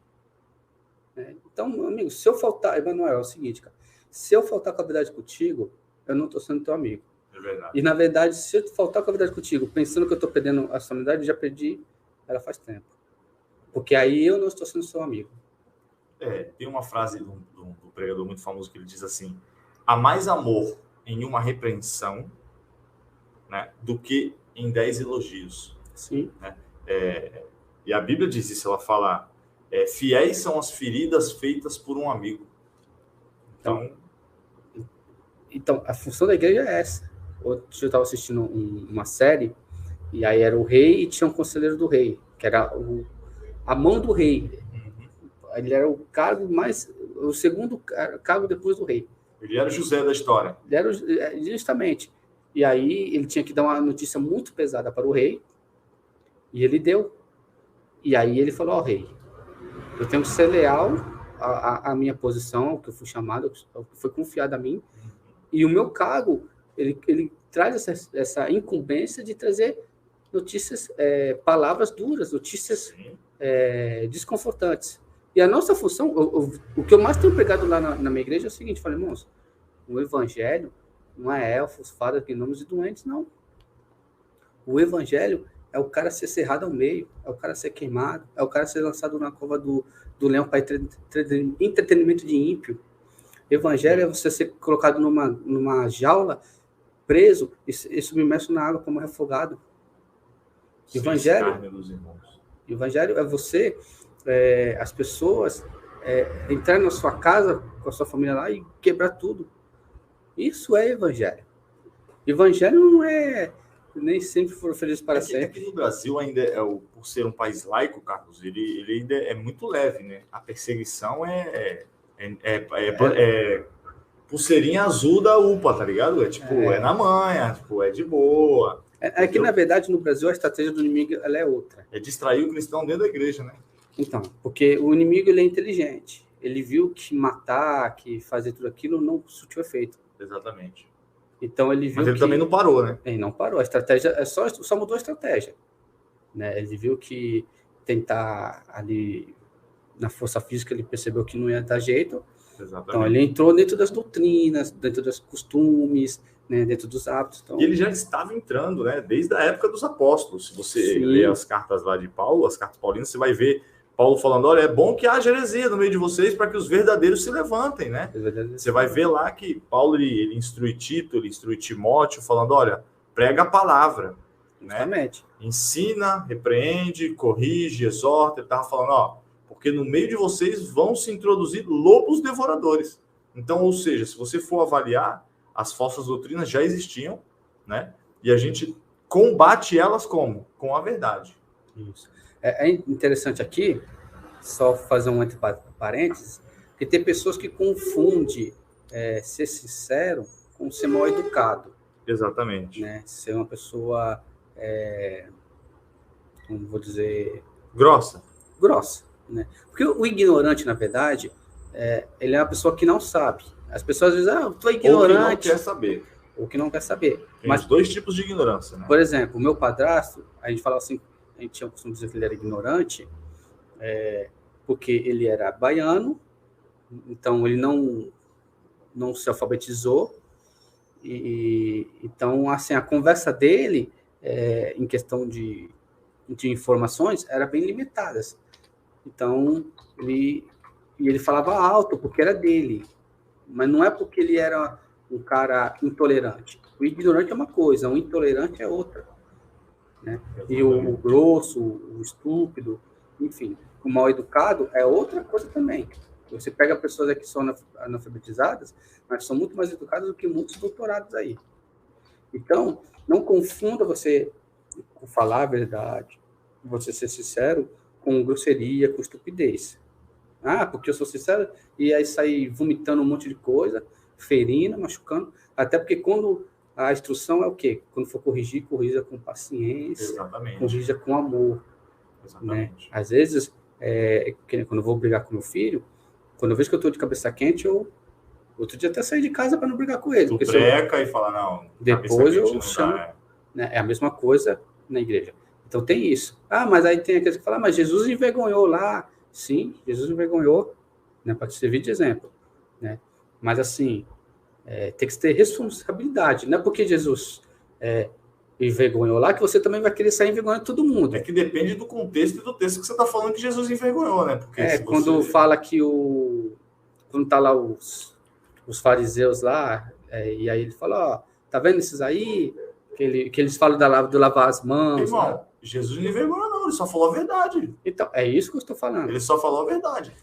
Então, amigo, se eu faltar... Emanuel, é o seguinte, cara. Se eu faltar com a verdade contigo, eu não estou sendo teu amigo. É verdade. E, na verdade, se eu faltar com a verdade contigo, pensando que eu estou perdendo a sua amizade, eu já perdi ela faz tempo. Porque aí eu não estou sendo seu amigo. Tem uma frase do pregador muito famoso que ele diz assim: há mais amor em uma repreensão, né, do que em 10 elogios. Sim. Né? E a Bíblia diz isso, ela fala, fiéis são as feridas feitas por um amigo. Então, a função da igreja é essa. Hoje eu estava assistindo uma série, e aí era o rei e tinha um conselheiro do rei, que era a mão do rei. Ele era o cargo o segundo cargo depois do rei. Ele era o José da história. Ele era justamente. E aí ele tinha que dar uma notícia muito pesada para o rei, e ele deu. E aí ele falou ao rei: eu tenho que ser leal à minha posição, ao que eu fui chamado, ao que foi confiado a mim, e o meu cargo, ele traz essa incumbência de trazer notícias, palavras duras, notícias desconfortantes. E a nossa função, o que eu mais tenho pregado lá na minha igreja é o seguinte: eu falei, irmãos, o evangelho não é elfos, fadas, gnomos e doentes, não. O evangelho é o cara ser cerrado ao meio, é o cara ser queimado, é o cara ser lançado na cova do leão para entretenimento de ímpio. Evangelho é você ser colocado numa jaula, preso e submerso na água como refogado. Evangelho é você, as pessoas, entrar na sua casa, com a sua família lá e quebrar tudo. Isso é evangelho. Evangelho não é nem sempre foram felizes para sempre. Aqui no Brasil ainda, por ser um país laico, Carlos, ele ainda é muito leve, né? A perseguição pulseirinha azul da UPA, tá ligado? É na manha, é de boa. Que, na verdade, no Brasil, a estratégia do inimigo ela é outra. É distrair o cristão dentro da igreja, né? Então, porque o inimigo ele é inteligente. Ele viu que matar, que fazer tudo aquilo não surtiu efeito. Exatamente. Então ele viu. Mas ele também não parou, né? Ele não parou. A estratégia só mudou a estratégia. Né? Ele viu que tentar ali na força física, ele percebeu que não ia dar jeito. Exatamente. Então, ele entrou dentro das doutrinas, dentro dos costumes, né, dentro dos hábitos. Então, E ele já estava entrando, né, desde a época dos apóstolos. Se você Sim. ler as cartas lá de Paulo, as cartas paulinas, você vai ver Paulo falando, olha, é bom que haja heresia no meio de vocês para que os verdadeiros se levantem, né? Você vai ver lá que Paulo, ele instrui Tito, ele instrui Timóteo, falando, olha, prega a palavra, justamente. né? Ensina, repreende, corrige, exorta. Ele estava falando, ó, porque no meio de vocês vão se introduzir lobos devoradores. Então, ou seja, se você for avaliar, as falsas doutrinas já existiam, né? E a gente combate elas como? Com a verdade. Isso. É interessante aqui, só fazer um entre parênteses, que tem pessoas que confundem ser sincero com ser mal educado. Exatamente. Né? Ser uma pessoa, como vou dizer... Grossa. Né? Porque o ignorante, na verdade, ele é uma pessoa que não sabe. As pessoas dizem, eu tô ignorante. Ou que não quer saber. Ou que não quer saber. Tem os dois tipos de ignorância, né? Por exemplo, o meu padrasto, a gente fala assim, a gente tinha o costume de dizer que ele era ignorante, porque ele era baiano, então ele não se alfabetizou, e então, assim, a conversa dele, em questão de informações, era bem limitada. Então, ele falava alto, porque era dele, mas não é porque ele era um cara intolerante. O ignorante é uma coisa, o intolerante é outra. Né? E o grosso, o estúpido, enfim, o mal educado é outra coisa também. Você pega pessoas que são analfabetizadas, mas são muito mais educadas do que muitos doutorados aí. Então, não confunda você falar a verdade, você ser sincero, com grosseria, com estupidez. Porque eu sou sincero, e aí sair vomitando um monte de coisa, ferindo, machucando, até porque quando a instrução é o quê? Quando for corrigir, corrija com paciência. Exatamente. Corrija com amor. Exatamente. Né? Às vezes, quando eu vou brigar com meu filho, quando eu vejo que eu estou de cabeça quente, outro dia até sair de casa para não brigar com ele. Tu treca e fala, não, depois eu chamo. Né? É a mesma coisa na igreja. Então tem isso. Mas aí tem aqueles que falam, mas Jesus envergonhou lá. Sim, Jesus envergonhou, né? Pode servir de exemplo. Né? Mas assim, tem que ter responsabilidade. Não é porque Jesus envergonhou lá que você também vai querer sair envergonhando todo mundo. É que depende do contexto e do texto que você está falando que Jesus envergonhou, né? Porque quando fala que quando tá lá os fariseus lá, e aí ele fala, tá vendo esses aí? Que eles falam do lavar as mãos. Irmão, né? Jesus não envergonhou, não, ele só falou a verdade. Então, é isso que eu estou falando. Ele só falou a verdade.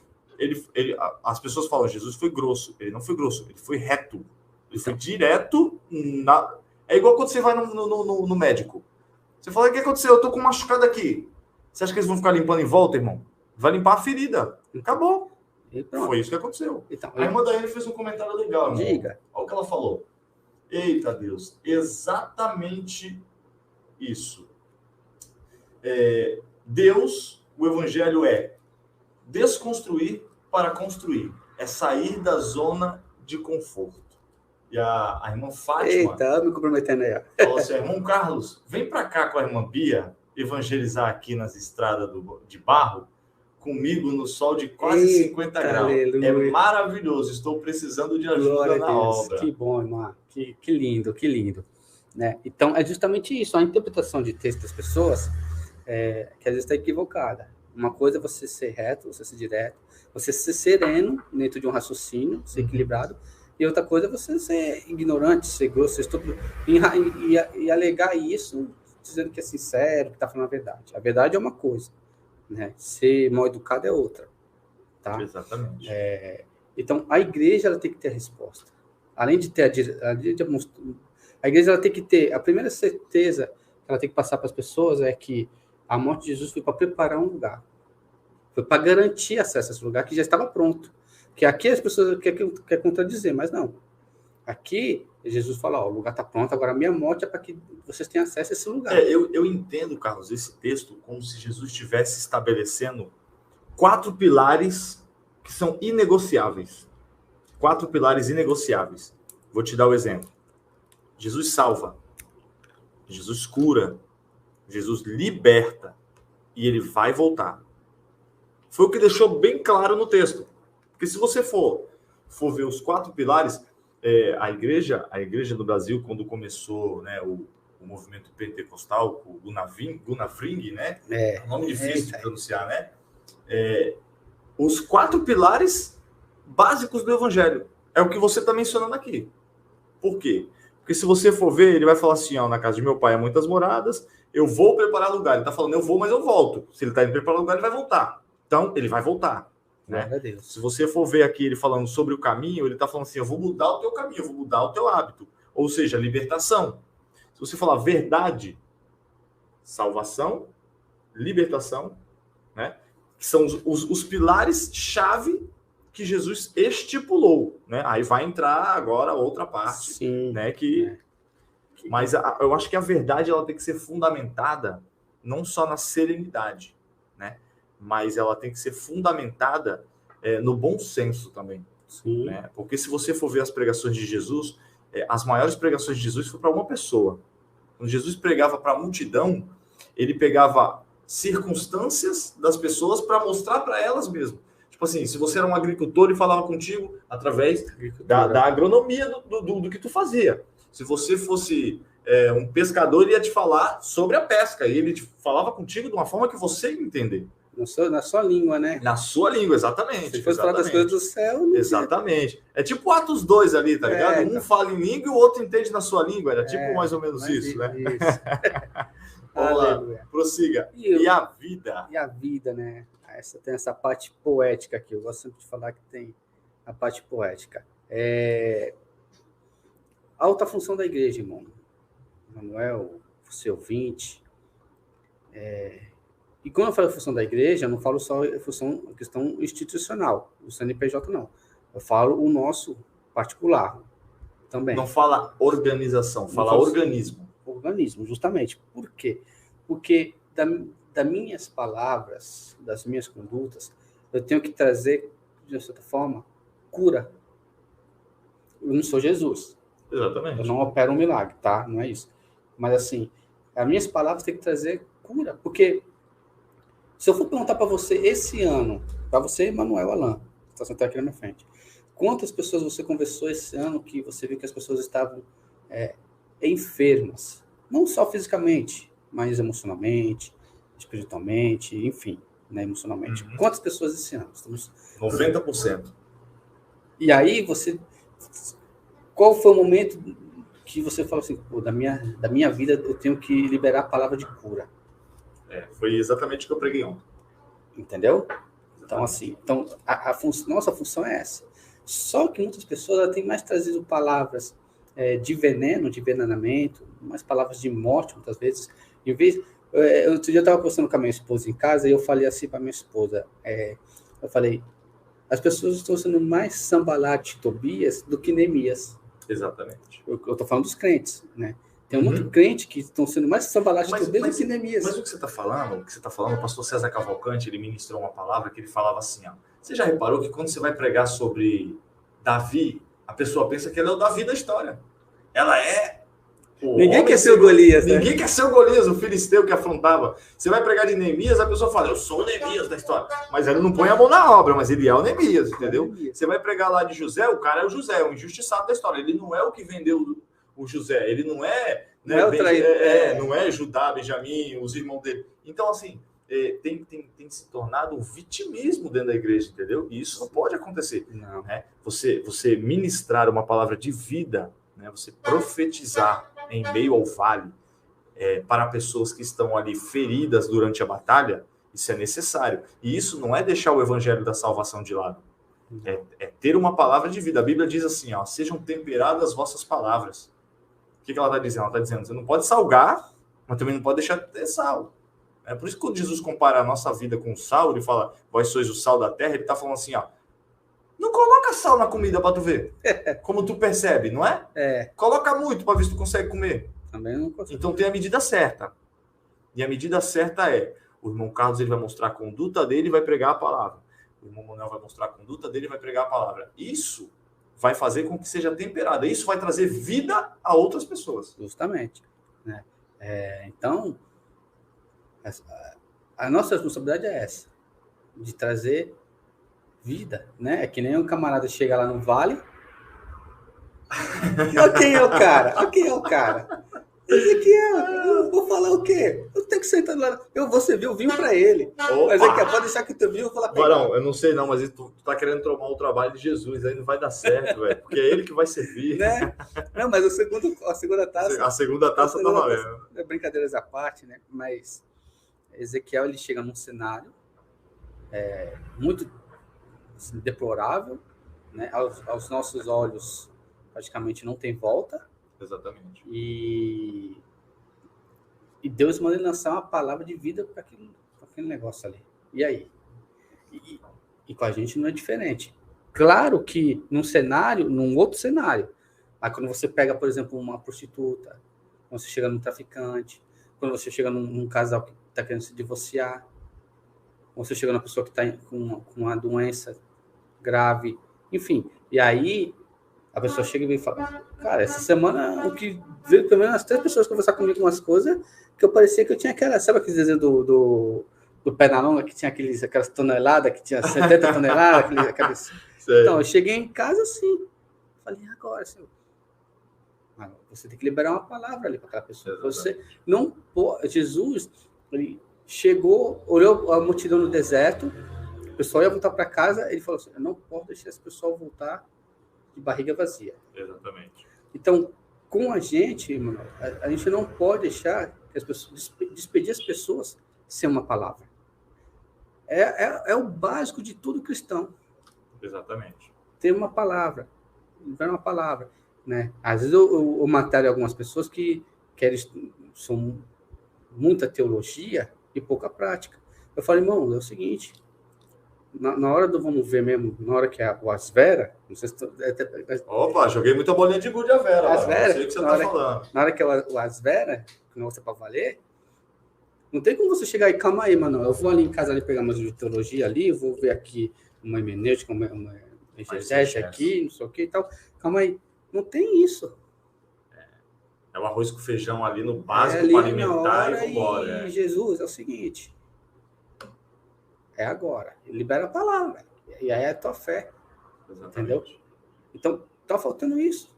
As pessoas falam, Jesus foi grosso. Ele não foi grosso, ele foi reto. Ele foi direto na... É igual quando você vai no médico. Você fala, o que aconteceu? Eu tô com um machucado aqui. Você acha que eles vão ficar limpando em volta, irmão? Vai limpar a ferida. Acabou. Foi isso que aconteceu. Então, a irmã Daiane fez um comentário legal, irmão. Diga. Olha o que ela falou. Eita Deus, exatamente isso. Deus, o evangelho é desconstruir para construir. É sair da zona de conforto. E a irmã Fátima... Eita, me comprometendo aí. Falou assim, irmão Carlos, vem para cá com a irmã Bia evangelizar aqui nas estradas de barro, comigo no sol de quase 50 graus. Aleluia. É maravilhoso, estou precisando de ajuda Glória na a Deus. obra. Que bom, irmã. Que lindo, que lindo. Né? Então, é justamente isso. A interpretação de texto das pessoas que às vezes está equivocada. Uma coisa é você ser reto, você ser direto, você ser sereno dentro de um raciocínio, ser equilibrado, e outra coisa é você ser ignorante, ser grosso, ser estúpido, e alegar isso dizendo que é sincero, que está falando a verdade. A verdade é uma coisa, né? Ser mal educado é outra. Tá? Exatamente. Então, a igreja ela tem que ter a resposta. Além de ter a igreja ela tem que ter, a primeira certeza que ela tem que passar para as pessoas é que a morte de Jesus foi para preparar um lugar. Foi para garantir acesso a esse lugar que já estava pronto. Que aqui as pessoas querem contradizer, mas não. Aqui, Jesus fala, o lugar está pronto, agora a minha morte é para que vocês tenham acesso a esse lugar. Eu entendo, Carlos, esse texto como se Jesus estivesse estabelecendo 4 pilares que são inegociáveis. 4 pilares inegociáveis. Vou te dar o exemplo. Jesus salva. Jesus cura. Jesus liberta. E ele vai voltar. Foi o que deixou bem claro no texto. Porque se você for for ver os 4 pilares, a igreja no Brasil, quando começou, né, o movimento pentecostal, o Gunavring, né? É um nome difícil de pronunciar, né? Os 4 pilares básicos do evangelho. É o que você está mencionando aqui. Por quê? Porque se você for ver, ele vai falar assim, ó, na casa de meu pai há muitas moradas, eu vou preparar lugar. Ele está falando, eu vou, mas eu volto. Se ele está indo preparar lugar, ele vai voltar. Então, ele vai voltar. Né? Se você for ver aqui ele falando sobre o caminho, ele está falando assim, eu vou mudar o teu caminho, eu vou mudar o teu hábito. Ou seja, libertação. Se você falar verdade, salvação, libertação, né? Que são os pilares-chave que Jesus estipulou, né? Aí vai entrar agora outra parte, sim, né? Mas eu acho que a verdade ela tem que ser fundamentada não só na serenidade, né? Mas ela tem que ser fundamentada no bom senso também, sim, né? Porque se você for ver as pregações de Jesus, as maiores pregações de Jesus foram para uma pessoa. Quando Jesus pregava para a multidão, ele pegava circunstâncias das pessoas para mostrar para elas mesmo. Tipo assim, se você era um agricultor e falava contigo através da agronomia do que tu fazia. Se você fosse um pescador, ele ia te falar sobre a pesca. E ele te falava contigo de uma forma que você ia entender. Na sua língua, né? Na sua língua, exatamente. Se fosse falar das coisas do céu... Exatamente. É tipo Atos 2 ali, tá ligado? Um fala em língua e o outro entende na sua língua. Era tipo mais ou menos isso, né? Isso. Vamos lá, prossiga. E a vida? E a vida, né? Tem essa parte poética aqui. Eu gosto sempre de falar que tem a parte poética. A alta função da igreja, irmão. Manuel, você ouvinte. E quando eu falo função da igreja, eu não falo só a questão institucional, o CNPJ não. Eu falo o nosso particular também. Não fala organização, fala organismo. Organismo, justamente. Por quê? Porque das minhas palavras, das minhas condutas, eu tenho que trazer, de certa forma, cura. Eu não sou Jesus. Exatamente. Eu não opero um milagre, tá? Não é isso. Mas, assim, as minhas palavras têm que trazer cura. Porque se eu for perguntar para você esse ano, para você, Manuel Alan, que está sentado aqui na minha frente, quantas pessoas você conversou esse ano que você viu que as pessoas estavam enfermas? Não só fisicamente, mas emocionalmente, espiritualmente, enfim, né, emocionalmente. Uhum. Quantas pessoas esse ano? 90%. E aí, qual foi o momento que você falou assim, pô, da minha vida eu tenho que liberar a palavra de cura? Foi exatamente o que eu preguei ontem. Entendeu? Então, assim, nossa função é essa. Só que muitas pessoas têm mais trazido palavras de veneno, de envenenamento, mais palavras de morte, muitas vezes. Em vez, outro dia eu estava conversando com a minha esposa em casa e eu falei assim para minha esposa, eu falei, as pessoas estão sendo mais Sambalat Tobias do que Neemias. Exatamente. Eu estou falando dos crentes, né? Tem muito crente que estão sendo mais Sambalat Tobias do que Neemias. Mas o que você está falando, o pastor César Cavalcante, ele ministrou uma palavra que ele falava assim, ó, você já reparou que quando você vai pregar sobre Davi, a pessoa pensa que ele é o Davi da história. Ela é... Ninguém quer ser o Golias, né? Ninguém quer ser o Golias, o filisteu que afrontava. Você vai pregar de Neemias, a pessoa fala, eu sou o Neemias da história. Mas ele não põe a mão na obra, mas ele é o Neemias, entendeu? Você vai pregar lá de José, o cara é o José, o injustiçado da história. Ele não é o que vendeu o José, ele não é... Né, não é Judá, Benjamim, os irmãos dele. Então, assim, tem se tornado um vitimismo dentro da igreja, entendeu? E isso não pode acontecer. Não. Né? Você ministrar uma palavra de vida, né? Você profetizar em meio ao vale para pessoas que estão ali feridas durante a batalha, isso é necessário. E isso não é deixar o evangelho da salvação de lado. É ter uma palavra de vida. A Bíblia diz assim, ó, sejam temperadas as vossas palavras. O que ela está dizendo? Ela está dizendo, você não pode salgar, mas também não pode deixar de ter sal. É por isso que quando Jesus compara a nossa vida com o sal, ele fala, vós sois o sal da terra, ele está falando assim, ó, não coloca sal na comida para tu ver, como tu percebe, não é? Coloca muito para ver se tu consegue comer. Também não consigo. Então tem a medida certa. E a medida certa o irmão Carlos ele vai mostrar a conduta dele e vai pregar a palavra. O irmão Manuel vai mostrar a conduta dele e vai pregar a palavra. Isso vai fazer com que seja temperada. Isso vai trazer vida a outras pessoas. Justamente. Né? Então, a nossa responsabilidade é essa, de trazer vida, né? É que nem um camarada chega lá no vale. Olha quem é o cara? Olha quem é o cara? Ezequiel, eu vou falar o quê? Eu tenho que sentar lá. Eu vou servir o vinho para ele. Mas Ezequiel, pode deixar que o teu vinho eu vou lá pegar. Barão, eu não sei não, mas tu tá querendo tomar o trabalho de Jesus, aí não vai dar certo, velho. Porque é ele que vai servir. Né? Não, mas a segunda taça... A segunda taça tá valendo. É brincadeiras à parte, né? Mas Ezequiel, ele chega num cenário muito assim, deplorável, né? Aos nossos olhos, praticamente não tem volta. Exatamente. E Deus manda ele lançar uma palavra de vida para aquele negócio ali. E aí? E com a gente não é diferente. Claro que num outro cenário, mas quando você pega, por exemplo, uma prostituta, quando você chega num traficante, quando você chega num casal que está querendo se divorciar, quando você chega numa pessoa que está com uma doença grave, enfim. E aí a pessoa chega e fala, cara, essa semana o que veio pelo menos as 3 pessoas conversar comigo umas coisas que eu parecia que eu tinha aquela, sabe aquele desenho do Pernalonga que tinha aquelas toneladas, que tinha 70 toneladas, Então, eu cheguei em casa assim, falei, agora, Senhor, você tem que liberar uma palavra ali para aquela pessoa. Você não pode, Jesus, ele chegou, olhou a multidão no deserto, o pessoal ia voltar para casa, ele falou assim, eu não posso deixar esse pessoal voltar de barriga vazia. Exatamente. Então, com a gente, irmão, a gente não pode deixar que as pessoas, despedir as pessoas sem uma palavra. É o básico de todo cristão. Exatamente. Ter uma palavra. Dar uma palavra. Né? Às vezes eu matalho algumas pessoas que são muita teologia e pouca prática. Eu falo, irmão, é o seguinte... Na hora do vamos ver mesmo, na hora que é o Asvera, não sei se Opa, joguei muita bolinha de gude a Vera. Asvera, não sei o que você tá falando. Na hora que é o Asvera, que não é para valer, não tem como você chegar e calma aí, mano. Eu vou ali em casa ali pegar mais de teologia ali, eu vou ver aqui uma hermenêutica, uma exegese aqui, não sei o que e tal. Calma aí. Não tem isso. É o arroz com feijão ali no básico para alimentar e vambora. E Jesus, é o seguinte... É agora. Libera a palavra. E aí é a tua fé. Exatamente. Entendeu? Então, tá faltando isso.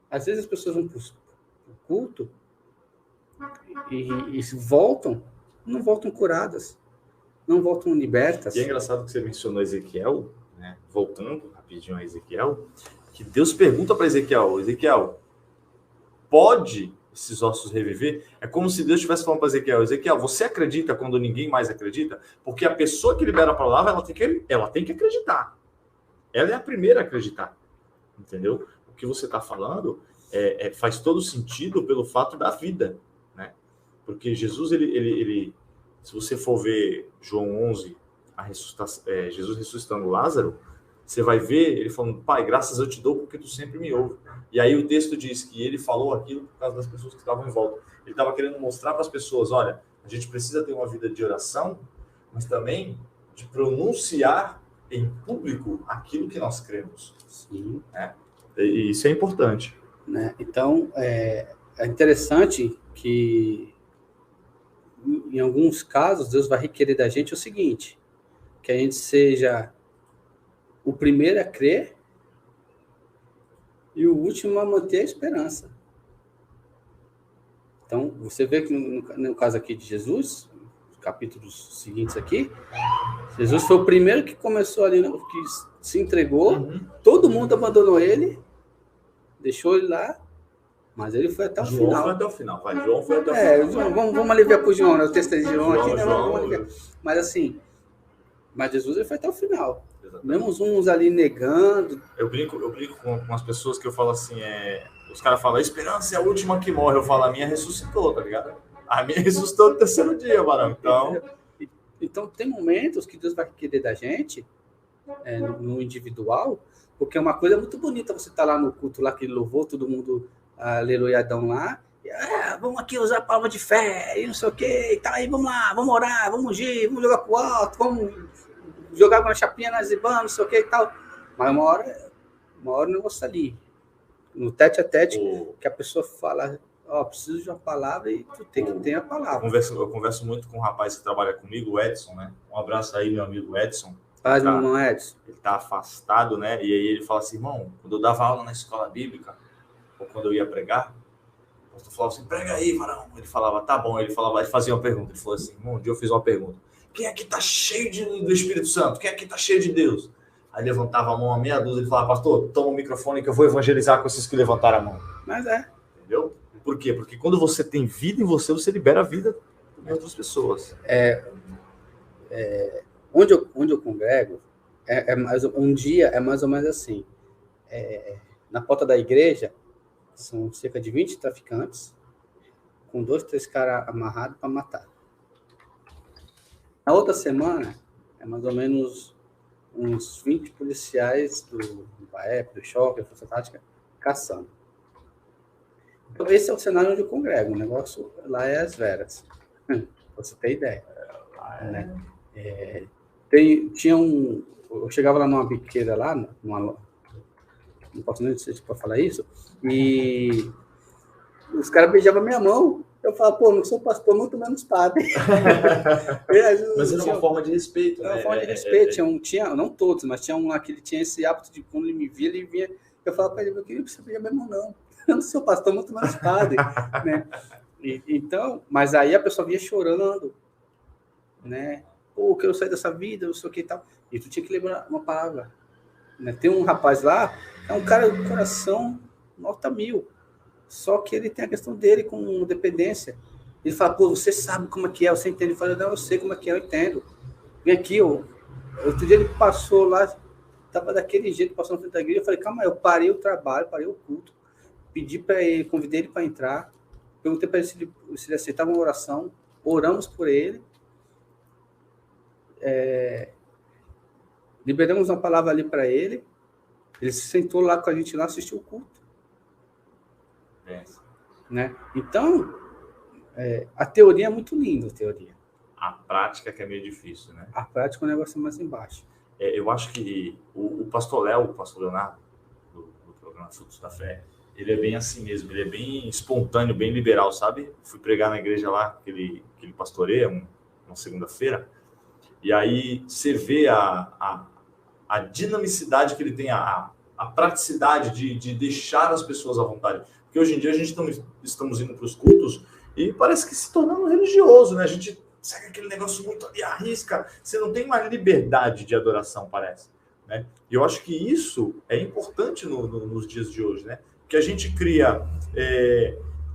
Às vezes as pessoas vão pro culto e voltam, não voltam curadas. Não voltam libertas. E é engraçado que você mencionou Ezequiel, né? Voltando rapidinho a Ezequiel, que Deus pergunta para Ezequiel, pode esses ossos reviver? É como se Deus estivesse falando para Ezequiel, você acredita quando ninguém mais acredita? Porque a pessoa que libera a palavra, ela tem que acreditar. Ela é a primeira a acreditar. Entendeu? O que você está falando faz todo sentido pelo fato da vida, né? Porque Jesus, ele se você for ver João 11, Jesus ressuscitando Lázaro, você vai ver ele falando, Pai, graças eu te dou porque tu sempre me ouve. E aí o texto diz que ele falou aquilo por causa das pessoas que estavam em volta. Ele estava querendo mostrar para as pessoas, olha, a gente precisa ter uma vida de oração, mas também de pronunciar em público aquilo que nós cremos. Sim. Né? E isso é importante. Né? Então, é interessante que em alguns casos Deus vai requerer da gente o seguinte, que a gente seja o primeiro a crer e o último a manter a esperança. Então, você vê que no caso aqui de Jesus, os capítulos seguintes aqui, Jesus foi o primeiro que começou ali, que se entregou, todo mundo abandonou ele, deixou ele lá, mas ele foi até o final. João foi até o final, João foi até o final. Vamos aliviar para o João, né? O texto de João aqui, né? Vamos aliviar. Mas assim, Jesus ele foi até o final. Mesmo uns ali negando. Eu brinco com as pessoas que eu falo assim, os caras falam, a esperança é a última que morre. Eu falo, a minha ressuscitou, tá ligado? A minha ressuscitou no terceiro dia, mano. Então tem momentos que Deus vai querer da gente, no individual, porque é uma coisa muito bonita você estar lá no culto, lá que louvou, todo mundo aleluiadão lá, vamos aqui usar a palavra de fé, e não sei o que, tá aí, vamos lá, vamos orar, vamos ungir, vamos jogar pro alto, vamos jogar uma chapinha na Zibã, não sei o que e tal. Mas uma hora o negócio ali, no tete a tete, que a pessoa fala, preciso de uma palavra e tu tem que ter a palavra. Eu converso muito com um rapaz que trabalha comigo, o Edson, né? Um abraço aí, meu amigo Edson. Paz, meu irmão Edson. Ele está afastado, né? E aí ele fala assim, irmão, quando eu dava aula na escola bíblica, ou quando eu ia pregar, o pastor falava assim, prega aí, varão. Ele falava, tá bom. Ele fazia uma pergunta. Ele falou assim, irmão, um dia eu fiz uma pergunta. Quem aqui está cheio do Espírito Santo? Quem aqui está cheio de Deus? Aí levantava a mão a meia dúzia e falava, pastor, toma o microfone que eu vou evangelizar com esses que levantaram a mão. Mas é. Entendeu? Por quê? Porque quando você tem vida em você, você libera a vida de outras pessoas. Onde eu congrego, um dia é mais ou menos assim. Na porta da igreja, são cerca de 20 traficantes, com 2, 3 caras amarrados para matar. Na outra semana, é mais ou menos uns 20 policiais do BAEP, do Choque, da Força Tática, caçando. Então, esse é o cenário onde eu congrego. O negócio lá é as veras. Você tem ideia. Né? Eu chegava lá numa biqueira lá, não posso nem dizer para falar isso, e os caras beijavam minha mão. Eu falava, pô, não sou pastor, muito menos padre. Mas era uma forma de respeito, né? Era uma forma de respeito. Tinha, não todos, mas tinha um lá que ele tinha esse hábito de, quando ele me via, ele vinha. Eu falava para ele, eu queria que você beijar minha mão, não. Eu não sou pastor, muito menos padre. Né? Então, mas aí a pessoa vinha chorando, né? Pô, eu quero sair dessa vida, não sei o que e tal. E tu tinha que lembrar uma palavra. Né? Tem um rapaz lá, é um cara do coração nota 1000. Só que ele tem a questão dele com dependência. Ele fala, pô, você sabe como é que é, você entende? Eu falei, não, eu sei como é que é, eu entendo. Vem aqui, outro dia ele passou lá, estava daquele jeito, passou na frente da igreja, eu falei, calma aí, eu parei o trabalho, parei o culto, pedi para ele, convidei ele para entrar, perguntei para ele se ele aceitava uma oração, oramos por ele, liberamos uma palavra ali para ele, ele se sentou lá com a gente lá, assistiu o culto. Né? Então, a teoria é muito linda, a teoria. A prática que é meio difícil, né? A prática é um negócio mais embaixo. Eu acho que o pastor Léo, o pastor Leonardo, do programa Frutos da Fé, ele é bem assim mesmo, ele é bem espontâneo, bem liberal, sabe? Fui pregar na igreja lá, que ele pastoreia, uma segunda-feira, e aí você vê a dinamicidade que ele tem, a praticidade de deixar as pessoas à vontade. Porque hoje em dia a gente estamos indo para os cultos e parece que se tornando religioso, né? A gente segue aquele negócio muito ali à risca, você não tem uma liberdade de adoração, parece. Né? E eu acho que isso é importante nos dias de hoje, né? Que a gente cria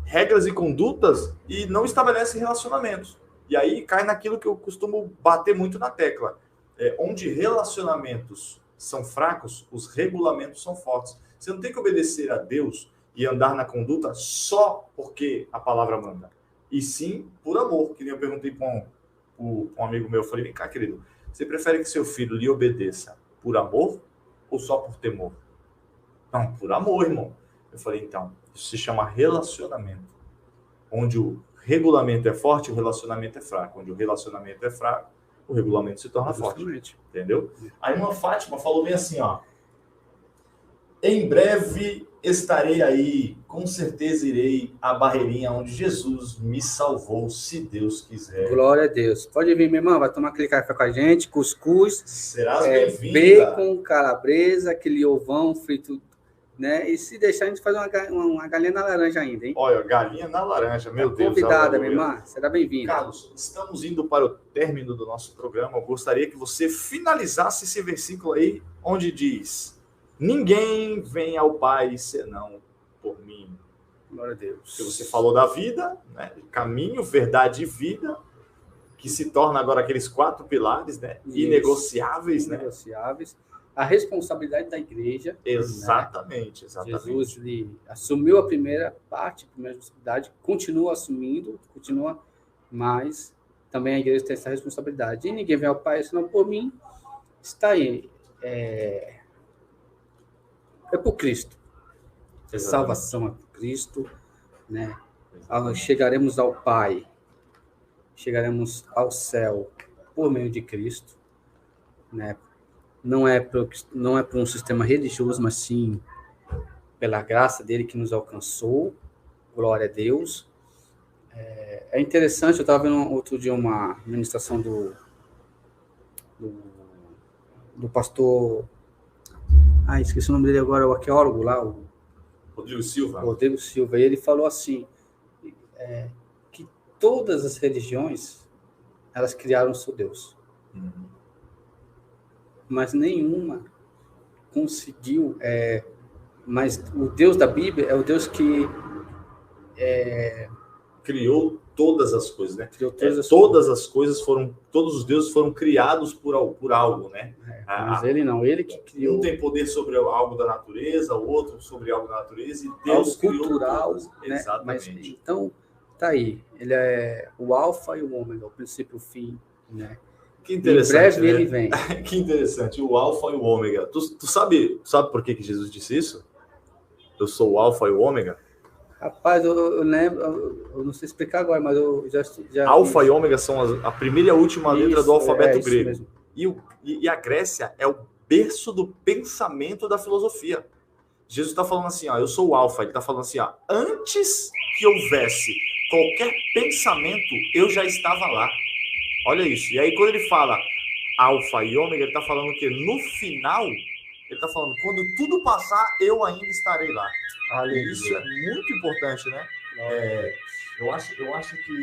regras e condutas e não estabelece relacionamentos. E aí cai naquilo que eu costumo bater muito na tecla. Onde relacionamentos são fracos, os regulamentos são fortes. Você não tem que obedecer a Deus e andar na conduta só porque a palavra manda. E sim por amor. Que nem eu perguntei para um amigo meu, eu falei, vem cá, querido, você prefere que seu filho lhe obedeça por amor ou só por temor? Não, por amor, irmão. Eu falei, então, isso se chama relacionamento. Onde o regulamento é forte, o relacionamento é fraco. Onde o relacionamento é fraco, o regulamento se torna forte. Entendeu? A irmã Fátima falou bem assim, ó. Em breve estarei aí, com certeza irei à barreirinha onde Jesus me salvou, se Deus quiser. Glória a Deus. Pode vir, minha irmã, vai tomar aquele café com a gente, cuscuz. Serás bem-vinda. Bacon, calabresa, aquele ovão frito, né? E se deixar, a gente faz uma galinha na laranja ainda, hein? Olha, galinha na laranja, meu Deus. Convidada, minha irmã, será bem-vinda. Carlos, estamos indo para o término do nosso programa. Eu gostaria que você finalizasse esse versículo aí, onde diz: ninguém vem ao Pai senão por mim. Glória a Deus. Que você falou da vida, né? Caminho, verdade e vida, que se torna agora aqueles 4 pilares, né? Inegociáveis, né? Inegociáveis. A responsabilidade da igreja. Exatamente, né? exatamente. Jesus ele assumiu a primeira parte, a primeira responsabilidade, continua assumindo, mas também a igreja tem essa responsabilidade. E ninguém vem ao Pai senão por mim. Está aí. É por Cristo. Exatamente. Salvação é por Cristo, né? Chegaremos ao Pai, chegaremos ao céu por meio de Cristo, né? Não é por um sistema religioso, mas sim pela graça dele que nos alcançou. Glória a Deus. É interessante, eu estava vendo outro dia uma ministração do do pastor... esqueci o nome dele agora, o arqueólogo lá, o Rodrigo Silva. Rodrigo Silva. E ele falou assim, que todas as religiões, elas criaram o seu Deus. Mas nenhuma conseguiu... mas o Deus da Bíblia é o Deus que... criou todas as coisas, né? Todos os deuses foram criados por algo, né? Mas ele não, ele que criou. Um tem poder sobre algo da natureza, o outro sobre algo da natureza, e Deus criou cultural, né? Exatamente. Mas, então, tá aí. Ele é o alfa e o ômega, o princípio e o fim, né? Que interessante, em breve, né? Ele vem. Que interessante, o alfa e o ômega. Tu sabe por que Jesus disse isso? Eu sou o alfa e o ômega? Rapaz, eu lembro, eu não sei explicar agora, mas eu já alfa e ômega são a primeira e a última letra do alfabeto grego. Mesmo. E a Grécia é o berço do pensamento da filosofia. Jesus está falando assim, eu sou o alfa. Ele está falando assim, antes que houvesse qualquer pensamento, eu já estava lá. Olha isso. E aí, quando ele fala alfa e ômega, ele está falando que no final, ele está falando, quando tudo passar, eu ainda estarei lá. Aleluia. Isso é muito importante, né? Eu acho que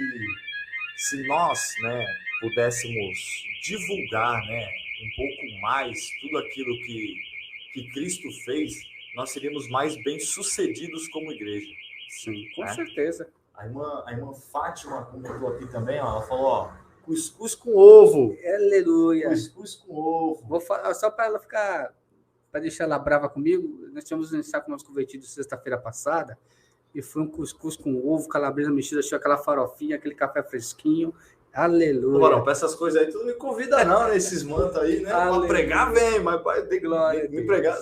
se nós, né, pudéssemos divulgar, né, um pouco mais tudo aquilo que Cristo fez, nós seríamos mais bem-sucedidos como igreja. Sim, com certeza. A irmã Fátima comentou aqui também, ela falou, cuscuz com ovo. Aleluia. Cuscuz com ovo. Só para ela ficar... para deixar ela brava comigo, nós tínhamos um ensaio com nossos convertidos sexta-feira passada, e foi um cuscuz com ovo, calabresa mexida, achou aquela farofinha, aquele café fresquinho. Aleluia. Barão, para essas coisas aí, tu não me convida não, né? Esses mantos aí, né? Para pregar, vem, mas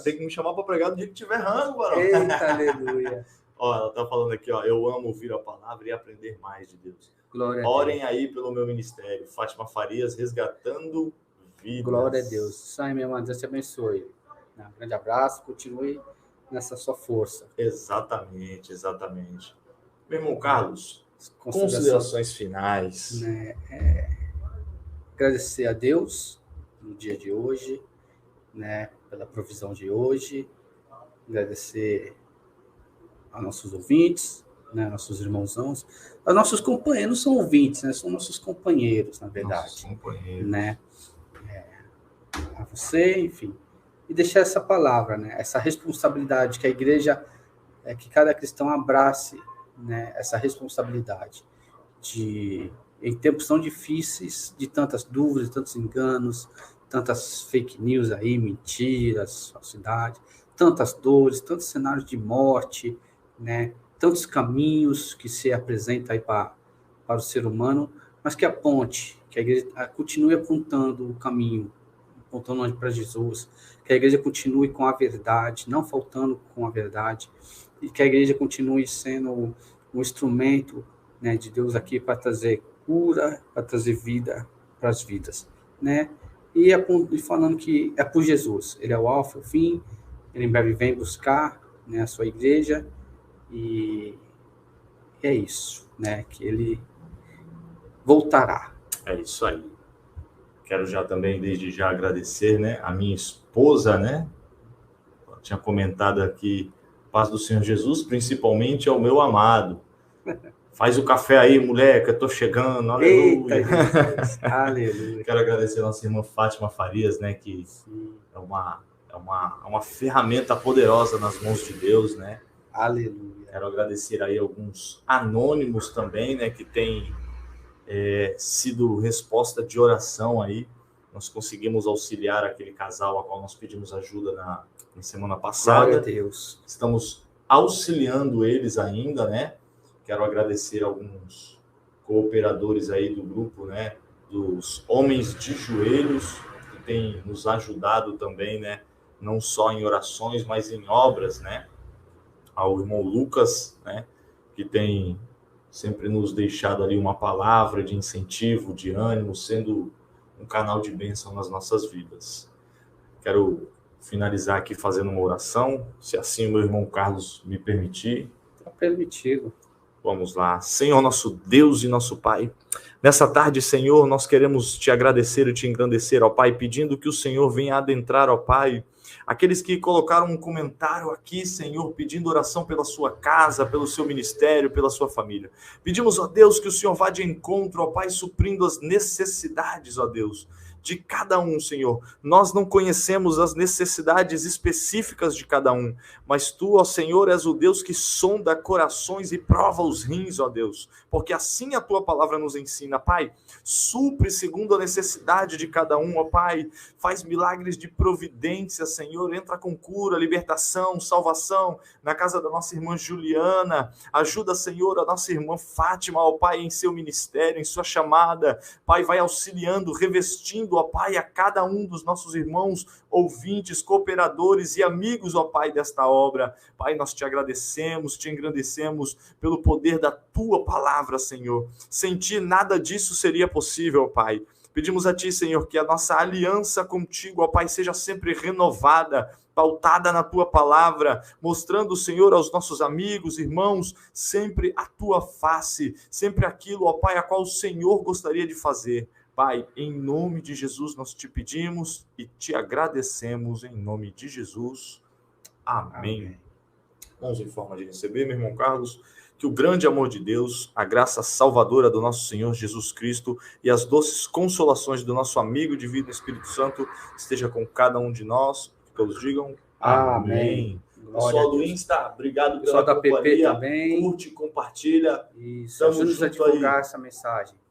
tem que me chamar para pregar no dia que tiver rango, Barão. Eita, aleluia. Ela tá falando aqui, eu amo ouvir a palavra e aprender mais de Deus. Glória Orem a Deus. Aí pelo meu ministério. Fátima Farias, resgatando vidas. Glória a Deus. Sai, minha irmã, Deus te abençoe. Um grande abraço, continue nessa sua força. Exatamente. Meu irmão Carlos, considerações finais. Agradecer a Deus no dia de hoje, né, pela provisão de hoje. Agradecer a nossos ouvintes, né, nossos irmãozãos. Os nossos companheiros são ouvintes, né, são nossos companheiros, na verdade. Nossos companheiros. Né? A você, enfim. E deixar essa palavra, né? Essa responsabilidade que a igreja, que cada cristão abrace, né? Essa responsabilidade em tempos tão difíceis, de tantas dúvidas, tantos enganos, tantas fake news aí, mentiras, falsidade, tantas dores, tantos cenários de morte, né? Tantos caminhos que se apresentam aí para o ser humano, mas que aponte, que a igreja continue apontando o caminho, apontando para Jesus, que a igreja continue com a verdade, não faltando com a verdade, e que a igreja continue sendo um instrumento, né, de Deus aqui para trazer cura, para trazer vida para as vidas, né? E falando que é por Jesus, ele é o alfa, o fim, ele em breve vem buscar, né, a sua igreja, e é isso, né, que ele voltará. É isso aí. Quero já também, desde já, agradecer, né, a minha esposa, né? Ela tinha comentado aqui, paz do Senhor Jesus, principalmente ao meu amado. Faz o café aí, mulher, que eu tô chegando, aleluia. Eita, aleluia. Quero agradecer a nossa irmã Fátima Farias, né, que é uma ferramenta poderosa nas mãos de Deus, né? Aleluia. Quero agradecer aí alguns anônimos também, né, que tem sido resposta de oração aí. Nós conseguimos auxiliar aquele casal a qual nós pedimos ajuda na semana passada. Glória a Deus. Estamos auxiliando eles ainda, né? Quero agradecer alguns cooperadores aí do grupo, né? Dos Homens de Joelhos, que têm nos ajudado também, né? Não só em orações, mas em obras, né? Ao irmão Lucas, né? Que tem sempre nos deixado ali uma palavra de incentivo, de ânimo, sendo um canal de bênção nas nossas vidas. Quero finalizar aqui fazendo uma oração, se assim o meu irmão Carlos me permitir. Está permitido. Vamos lá. Senhor, nosso Deus e nosso Pai, nessa tarde, Senhor, nós queremos te agradecer e te engrandecer, ó Pai, pedindo que o Senhor venha adentrar, ó Pai, aqueles que colocaram um comentário aqui, Senhor, pedindo oração pela sua casa, pelo seu ministério, pela sua família. Pedimos, ó Deus, que o Senhor vá de encontro, ó Pai, suprindo as necessidades, ó Deus, de cada um, Senhor. Nós não conhecemos as necessidades específicas de cada um, mas Tu, ó Senhor, és o Deus que sonda corações e prova os rins, ó Deus, porque assim a Tua palavra nos ensina. Pai, supre segundo a necessidade de cada um, ó Pai, faz milagres de providência, Senhor, entra com cura, libertação, salvação na casa da nossa irmã Juliana, ajuda, Senhor, a nossa irmã Fátima, ó Pai, em seu ministério, em sua chamada. Pai, vai auxiliando, revestindo, ó Pai, a cada um dos nossos irmãos, ouvintes, cooperadores e amigos, ó Pai, desta obra. Pai, nós te agradecemos, te engrandecemos pelo poder da Tua palavra, Senhor. Sem Ti, nada disso seria possível, ó Pai. Pedimos a Ti, Senhor, que a nossa aliança contigo, ó Pai, seja sempre renovada, pautada na Tua palavra, mostrando, Senhor, aos nossos amigos, irmãos, sempre a Tua face, sempre aquilo, ó Pai, a qual o Senhor gostaria de fazer. Pai, em nome de Jesus nós te pedimos e te agradecemos em nome de Jesus. Amém. Vamos em forma de receber, meu irmão Carlos, que o grande amor de Deus, a graça salvadora do nosso Senhor Jesus Cristo e as doces consolações do nosso amigo divino Espírito Santo esteja com cada um de nós. Que todos digam amém. Pessoal do Insta, obrigado pela companhia. PP também. Curte, compartilha. Isso, ajuda a divulgar essa mensagem.